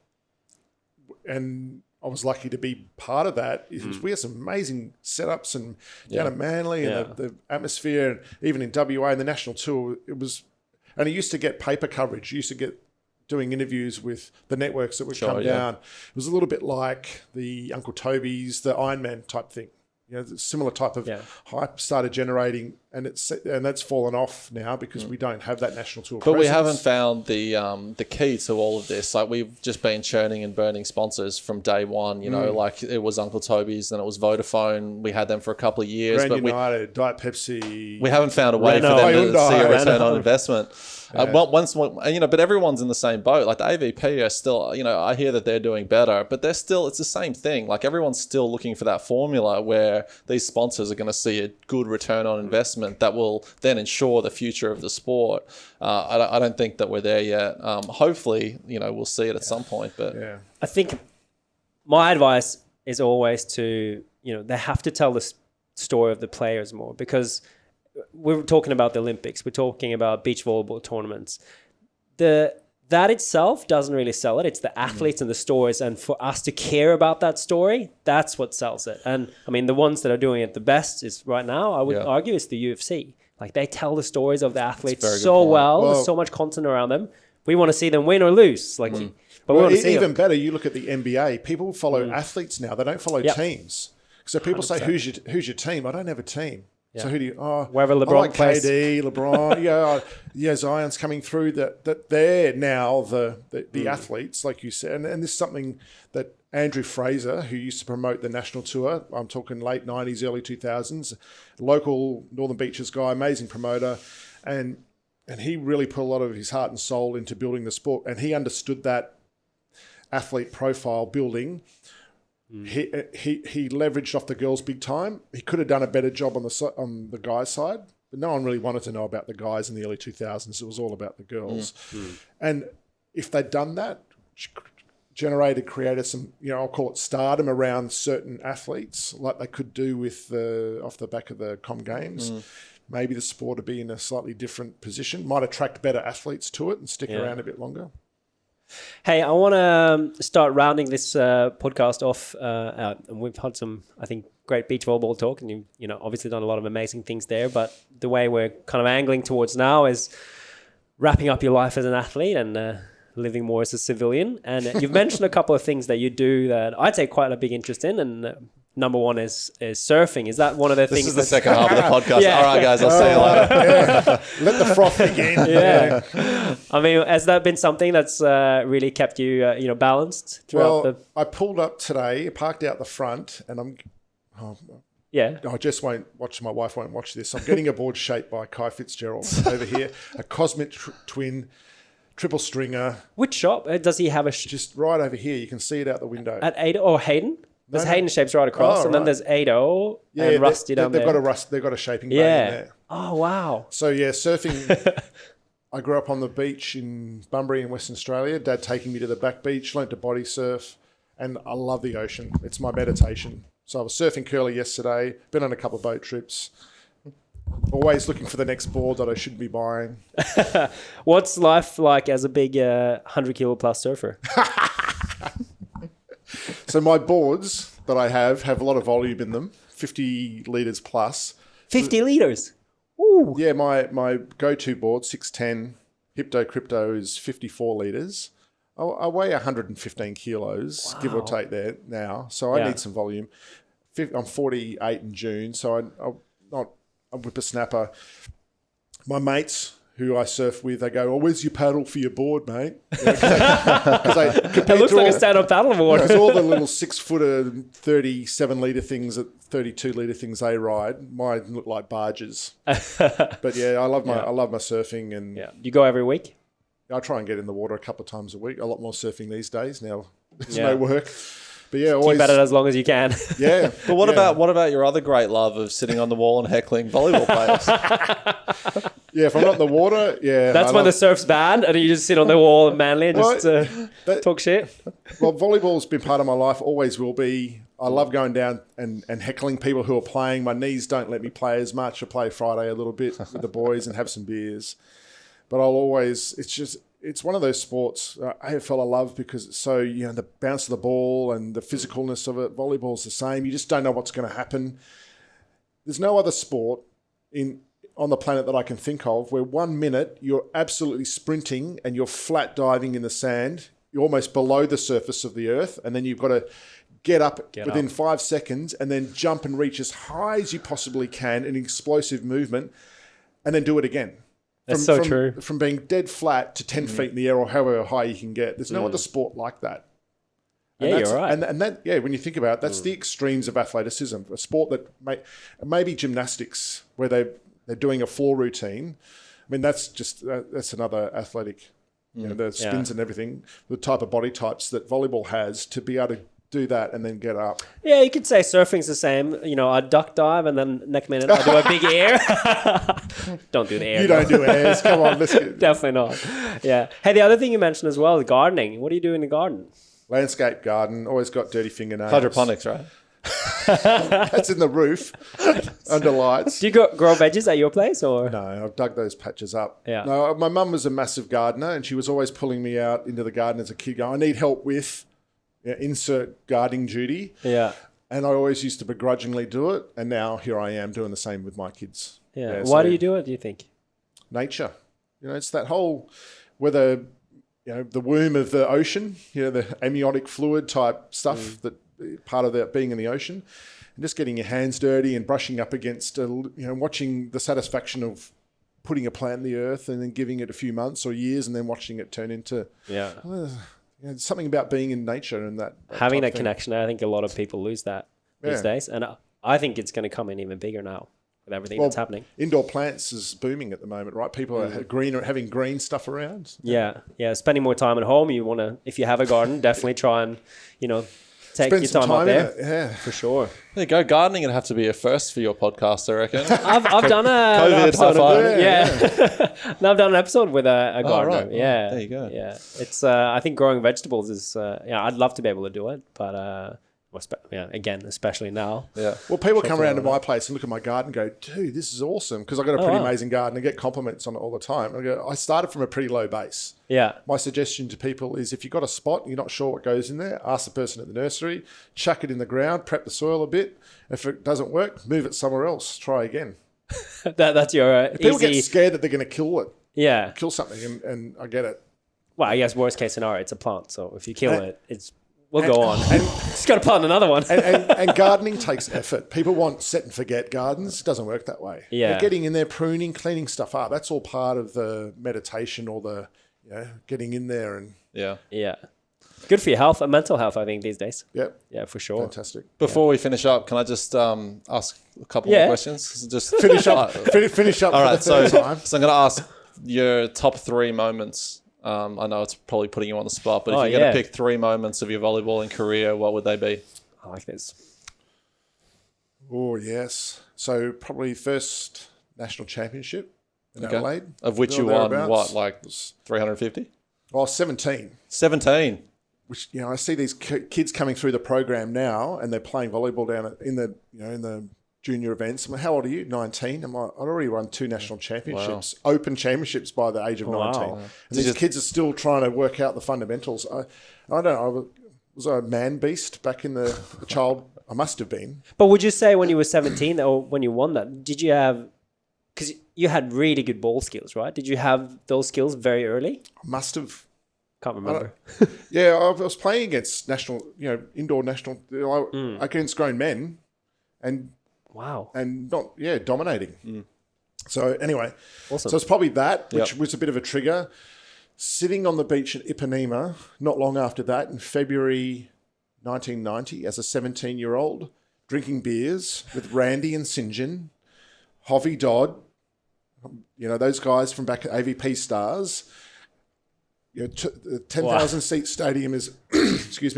And I was lucky to be part of that. We had some amazing setups and down at Manly and the atmosphere, and even in WA and the national tour, and it used to get paper coverage. You used to get doing interviews with the networks that would come down. It was a little bit like the Uncle Toby's, the Ironman type thing. Similar type of hype started generating, and that's fallen off now because we don't have that national tour. But we haven't found the key to all of this. Like we've just been churning and burning sponsors from day one. Like it was Uncle Toby's, then it was Vodafone. We had them for a couple of years. Grand United, Diet Pepsi. We haven't found a way for them to see a return on investment. But everyone's in the same boat. Like the AVP are still, I hear that they're doing better, but it's the same thing. Like everyone's still looking for that formula where these sponsors are going to see a good return on investment that will then ensure the future of the sport. I don't think that we're there yet. Hopefully, we'll see it at some point. But I think my advice is always to, they have to tell the story of the players more, because we're talking about the Olympics. We're talking about beach volleyball tournaments. That itself doesn't really sell it. It's the athletes and the stories. And for us to care about that story, that's what sells it. And I mean, the ones that are doing it the best is right now, I would argue, it's the UFC. Like they tell the stories of the athletes so well. There's so much content around them. We want to see them win or lose. But we want to see even better, you look at the NBA. People follow athletes now. They don't follow teams. So people 100%. Say, who's your team? I don't have a team. Yeah. So who do you? Wherever LeBron I like plays. KD, LeBron. Zion's coming through. That they're now the athletes, like you said, and this is something that Andrew Fraser, who used to promote the national tour, I'm talking late 90s, early 2000s, local Northern Beaches guy, amazing promoter, and he really put a lot of his heart and soul into building the sport, and he understood that athlete profile building. He leveraged off the girls big time. He could have done a better job on the guys' side, but no one really wanted to know about the guys in the early 2000s. It was all about the girls. And if they'd done that, created some, I'll call it stardom around certain athletes, like they could do with off the back of the Com Games, maybe the sport would be in a slightly different position, might attract better athletes to it and stick around a bit longer. Hey, I want to start rounding this podcast off. And we've had some, I think, great beach volleyball talk, and you've obviously done a lot of amazing things there. But the way we're kind of angling towards now is wrapping up your life as an athlete and living more as a civilian. And you've mentioned a couple of things that you do that I take quite a big interest in. And number one is surfing. Is that one of the things? This is the second half of the podcast. All right, guys, I'll see you later. Let the froth begin. I mean, has that been something that's really kept you, balanced throughout I pulled up today, parked out the front, and I just won't watch. My wife won't watch this. I'm getting a board shaped by Kai Fitzgerald over here, a Cosmic Twin. Triple stringer. Which shop? Does he have just right over here. You can see it out the window. At Ado or Hayden? There's Hayden shapes right across, and then there's Ado and Rusty down there. They've got a shaping bay in there. Oh, wow. So yeah, surfing. I grew up on the beach in Bunbury in Western Australia. Dad taking me to the back beach, learnt to body surf, and I love the ocean. It's my meditation. So I was surfing curly yesterday, been on a couple of boat trips, always looking for the next board that I shouldn't be buying. What's life like as a big 100 kilo plus surfer? So my boards that I have a lot of volume in them, 50 litres plus. 50 liters. Ooh. Yeah, my go-to board, 610, Hypto Crypto is 54 litres. I weigh 115 kilos, give or take there now. So I need some volume. I'm 48 in June, so I'm not a whippersnapper. My mates who I surf with, they go, "Oh, where's your paddle for your board, mate?" Because It looks like a stand-up paddle board. Because all the little 6-footer, 37-litre things, 32-litre things they ride, mine look like barges. But yeah, I love my surfing, and You go every week? I try and get in the water a couple of times a week. A lot more surfing these days now. There's no work. But yeah, always keep at it as long as you can. Yeah. But what about your other great love of sitting on the wall and heckling volleyball players? Yeah, if I'm not in the water, That's when the surf's bad and you just sit on the wall and manly and just talk shit. Well, volleyball's been part of my life, always will be. I love going down and heckling people who are playing. My knees don't let me play as much. I play Friday a little bit with the boys and have some beers. But it's one of those sports, AFL I love because it's so, the bounce of the ball and the physicalness of it. Volleyball's the same. You just don't know what's going to happen. There's no other sport on the planet that I can think of where 1 minute you're absolutely sprinting and you're flat diving in the sand. You're almost below the surface of the earth, and then you've got to get up within 5 seconds and then jump and reach as high as you possibly can in explosive movement and then do it again. That's so true. From being dead flat to 10 feet in the air or however high you can get. There's no other sport like that. And you're right. And that, when you think about it, that's the extremes of athleticism. A sport that maybe gymnastics, where they're doing a floor routine. I mean, that's another athletic, the spins and everything, the type of body types that volleyball has to be able to do that and then get up. Yeah, you could say surfing's the same. I duck dive and then next minute I do a big air. Don't do the air. You don't do airs. Come on, let's get... Definitely not. Yeah. Hey, the other thing you mentioned as well is gardening. What do you do in the garden? Landscape garden. Always got dirty fingernails. Hydroponics, right? That's in the roof under lights. Do you grow veggies at your place or? No, I've dug those patches up. Yeah. No, my mum was a massive gardener and she was always pulling me out into the garden as a kid going, I need help with... insert gardening duty. Yeah. And I always used to begrudgingly do it. And now here I am doing the same with my kids. Yeah. Why do you do it, do you think? Nature. It's that whole, whether, the womb of the ocean, the amniotic fluid type stuff that part of that being in the ocean, and just getting your hands dirty and brushing up against, watching the satisfaction of putting a plant in the earth and then giving it a few months or years and then watching it turn into... Yeah. There's something about being in nature and that having that connection. I think a lot of people lose that these days, and I think it's going to come in even bigger now with everything that's happening. Indoor plants is booming at the moment, right? People are having green stuff around. Yeah. Spending more time at home. You want to, if you have a garden, definitely try and take your time up there. Yeah, for sure. There you go. Gardening would have to be a first for your podcast, I reckon. I've done an episode of it. No, I've done an episode with a gardener. Right. Yeah, there you go. Yeah, it's I think growing vegetables is I'd love to be able to do it, but again, especially now. Yeah. Well, people come around to my place and look at my garden and go, dude, this is awesome. Because I've got a pretty amazing garden and get compliments on it all the time. And I started from a pretty low base. Yeah. My suggestion to people is if you've got a spot and you're not sure what goes in there, ask the person at the nursery, chuck it in the ground, prep the soil a bit. If it doesn't work, move it somewhere else. Try again. That's your People easy... get scared that they're going to kill it. Yeah. Kill something, and I get it. Well, I guess worst case scenario, it's a plant. So if you kill it, we'll go on. And just got to plant another one. and gardening takes effort. People want set and forget gardens. It doesn't work that way. Yeah. Getting in there, pruning, cleaning stuff up. That's all part of the meditation or the, getting in there and... Yeah. Yeah. Good for your health and mental health, I think, these days. Yep. Yeah, for sure. Fantastic. Before we finish up, can I just ask a couple more questions? Just finish up. Finish up. All right. For the third time. So I'm going to ask your top 3 moments. I know it's probably putting you on the spot, but if you're going to pick 3 moments of your volleyballing career, what would they be? I like this. Oh, yes. So probably first national championship in Okay. Adelaide. Of which There you or won, thereabouts. what, like 350? Oh, 17. 17. Which, I see these kids coming through the program now, and they're playing volleyball down in the junior events. I'm like, how old are you? 19. I'm like, I'd already run 2 national championships, open championships by the age of 19. Wow. And these kids are still trying to work out the fundamentals. I don't know. Was I a man beast back in the child? I must have been. But would you say when you were 17 or when you won that, did you have, because you had really good ball skills, right? Did you have those skills very early? I must have. Can't remember. Yeah, I was playing against national, indoor national, against grown men, and Wow. not dominating. So anyway, Awesome. so it's probably that, which was a bit of a trigger. Sitting on the beach at Ipanema, not long after that, in February 1990, as a 17-year-old, drinking beers with Randy and St. John, Hovey Dodd, those guys from back at AVP Stars. The 10,000 seat stadium is,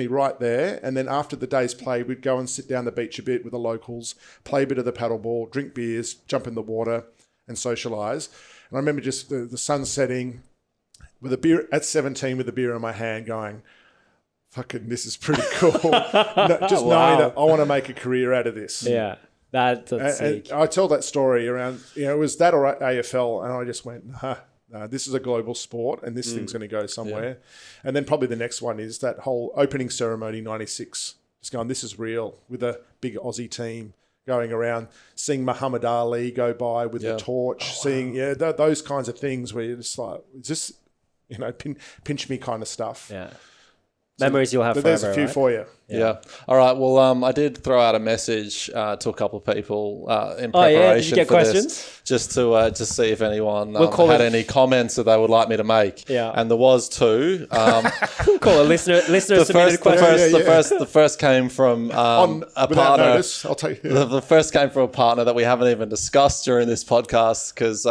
right there. And then after the day's play, we'd go and sit down the beach a bit with the locals, play a bit of the paddleball, drink beers, jump in the water and socialise. And I remember just the sun setting with a beer at 17 with a beer in my hand going, fucking, this is pretty cool. Just knowing that I want to make a career out of this. Yeah. That's sick. And I tell that story around, it was that or AFL. And I just went, this is a global sport and this thing's going to go somewhere. Yeah. And then probably the next one is that whole opening ceremony, 96, just going, this is real, with a big Aussie team going around, seeing Muhammad Ali go by with the torch, seeing, those kinds of things where you're just like, is this, pinch me kind of stuff. Yeah. Memories you'll have forever, there's a few for you. Yeah. All right. Well, I did throw out a message to a couple of people in preparation Did you get for questions? this, just to see if anyone it- had any comments that they would like me to make. Yeah. And there was 2. Cool. A listener submitted question. The first came from a Without partner. notice, I'll take it. The first came from a partner that we haven't even discussed during this podcast because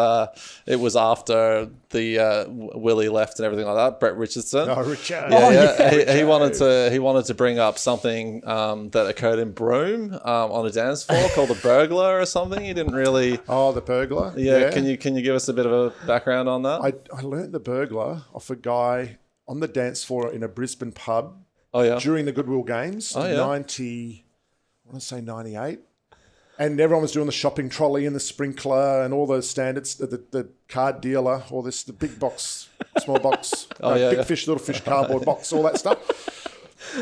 it was after the Willie left and everything like that. Brett Richardson. Oh, Richard. He wanted to bring up something that occurred in Broome on a dance floor called a burglar or something. He didn't really. Oh, the burglar. Yeah. Can you give us a bit of a background on that? I learnt the burglar off a guy on the dance floor in a Brisbane pub. Oh yeah. During the Goodwill Games, Oh, yeah. 90, I want to say 98. And everyone was doing the shopping trolley and the sprinkler and all those standards, the card dealer, all this, the big box, small box, big fish, little fish, cardboard box, all that stuff.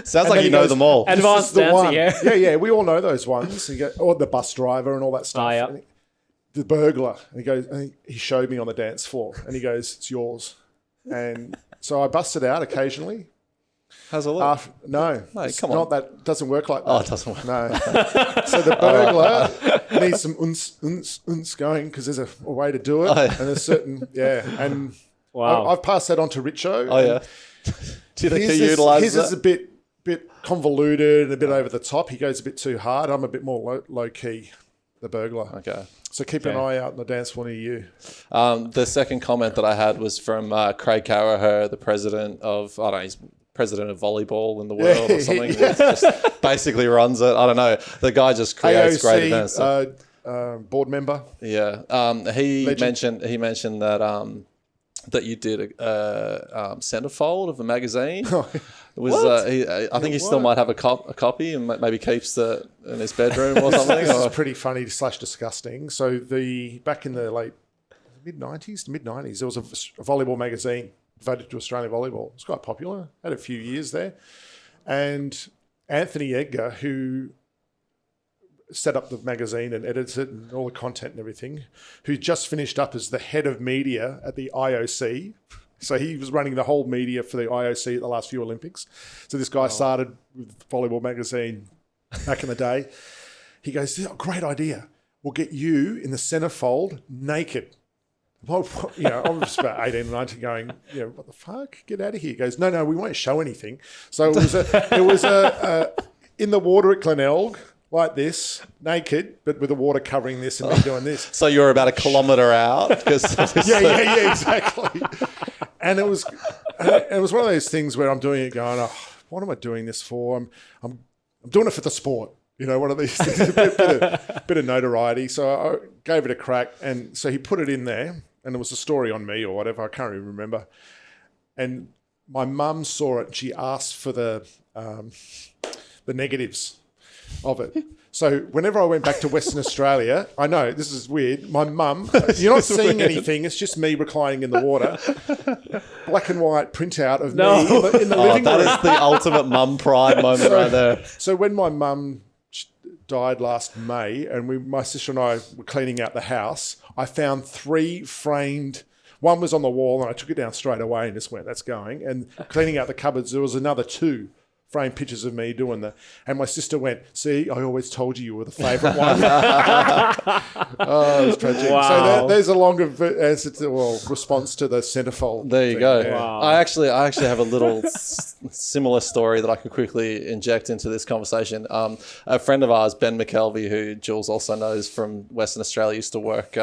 Sounds like you know them all. Advanced the dancing, one. yeah. Yeah, we all know those ones. Or the bus driver and all that stuff. Oh, yeah. And the burglar. And he goes, and he showed me on the dance floor and he goes, it's yours. And so I bust it out occasionally. How's it look? No, Mate, come on. not that. Doesn't work like that. Oh, it doesn't work. No. So the burglar needs some uns going because there's a way to do it, and a certain And Wow. I've passed that on to Richo. Oh yeah. Do you think he His utilised is a that? bit convoluted and a bit over the top. He goes a bit too hard. I'm a bit more low key. The burglar. Okay. So keep an eye out on the dance floor near you. The second comment that I had was from Craig Caraher, the president of, I don't know, he's president of volleyball in the world or something. Just basically runs it. I don't know. The guy just creates great events. Board member. Yeah. He Legend. mentioned that that you did a centerfold of a magazine. It was. I think he still might have a copy and maybe keeps it in his bedroom or something. This is pretty funny / disgusting. So back in the late mid-90s, there was a volleyball magazine devoted to Australian volleyball. It was quite popular. Had a few years there. And Anthony Edgar, who set up the magazine and edited it and all the content and everything, who just finished up as the head of media at the IOC. So he was running the whole media for the IOC at the last few Olympics. So this guy started with Volleyball magazine back in the day. He goes, great idea. We'll get you in the centerfold naked. Well, I was about 18 or 19 going, what the fuck? Get out of here. He goes, no, we won't show anything. So it was in the water at Glenelg, like this, naked, but with the water covering this and me doing this. So you're about a kilometre out. Yeah, exactly. And it was one of those things where I'm doing it going, what am I doing this for? I'm doing it for the sport. You know, one of these things, a bit of notoriety. So I gave it a crack. And so he put it in there, and there was a story on me or whatever. I can't even remember. And my mum saw it, and she asked for the negatives of it. So whenever I went back to Western Australia, I know this is weird. My mum, you're not seeing anything. It's just me reclining in the water. Black and white printout of me in the living room. That is the ultimate mum pride moment right there. So when my mum died last May, and my sister and I were cleaning out the house, I found 3 framed. One was on the wall, and I took it down straight away and just went, "That's going." And cleaning out the cupboards, there was another 2 framed pictures of me doing that. And my sister went, "See, I always told you were the favourite one." Oh, it was tragic. Wow. So there's a longer answer to, response to the centerfold. There you thing. go. Yeah. Wow. I actually have a little similar story that I could quickly inject into this conversation. A friend of ours, Ben McKelvey, who Jules also knows from Western Australia, used to work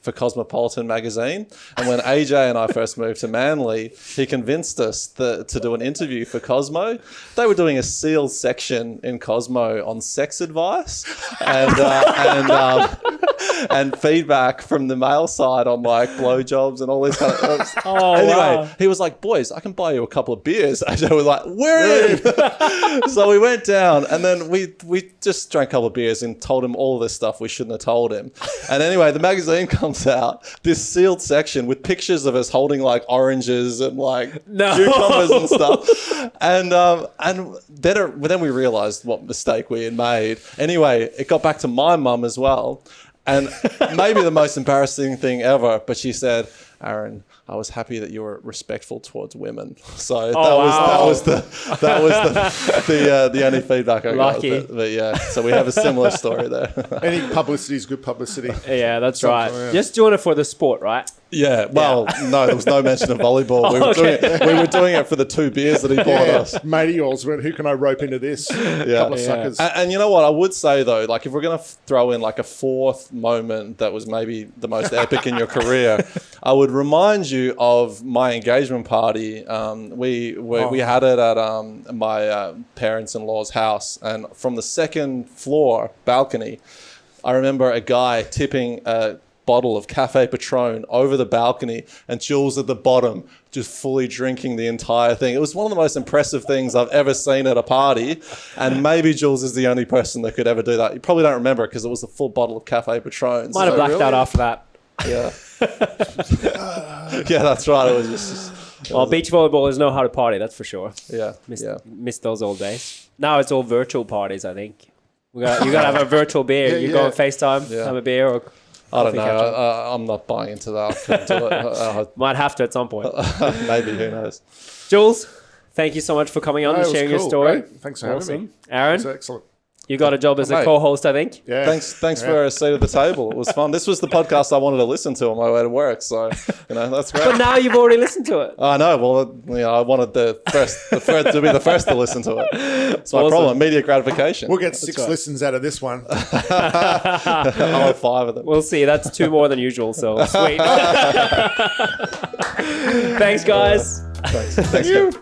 for Cosmopolitan magazine. And when AJ and I first moved to Manly, he convinced us to do an interview for Cosmo. They were doing a sealed section in Cosmo on sex advice and feedback from the male side on like blowjobs and all this kind of stuff. Anyway, wow. he was like, "Boys, I can buy you a couple of beers." AJ was like, "We're in." So we went down, and then we just drank a couple of beers and told him all of this stuff we shouldn't have told him. And anyway, the magazine comes out, this sealed section with pictures of us holding like oranges and like cucumbers and stuff. And then we realized what mistake we had made. Anyway, it got back to my mum as well. And maybe the most embarrassing thing ever, but she said, "Aaron, I was happy that you were respectful towards women." So that was the only feedback I Lucky. got. But yeah, so we have a similar story there. Any publicity is good publicity. Yeah, that's right. yeah. Just doing it for the sport, right? Yeah, well, no, there was no mention of volleyball. We were doing it for the 2 beers that he bought us. Matey alls went, "Who can I rope into this?" Couple of suckers. And you know what? I would say though, like if we're going to throw in like a 4th moment that was maybe the most epic in your career, I would remind you of my engagement party. We had it at my parents-in-law's house, and from the 2nd floor balcony, I remember a guy tipping a bottle of Cafe Patron over the balcony, and Jules at the bottom just fully drinking the entire thing. It was one of the most impressive things I've ever seen at a party, and maybe Jules is the only person that could ever do that. You probably don't remember it because it was a full bottle of Cafe Patron. Might have blacked out after that. Yeah. Yeah, that's right. It was just... Well, beach volleyball is know how to party, that's for sure. Yeah. Miss those old days. Now it's all virtual parties, I think. You got to have a virtual beer. You go on FaceTime, have a beer, or I don't coffee know. I'm not buying into that. I couldn't do it. might have to at some point. Maybe, who knows? Jules, thank you so much for coming on and sharing your story. Great. Thanks for having me. Aaron, It's excellent. you got a job as a Mate. co-host, I think. Yeah. Thanks for a seat at the table. It was fun. This was the podcast I wanted to listen to on my way to work. So, that's great. But now you've already listened to it. I know. Well, I wanted to be the first to listen to it. It's my problem. Immediate gratification. We'll get 6 listens out of this one. I'll have 5 of them. We'll see. That's 2 more than usual, so sweet. Thanks, guys. Thanks.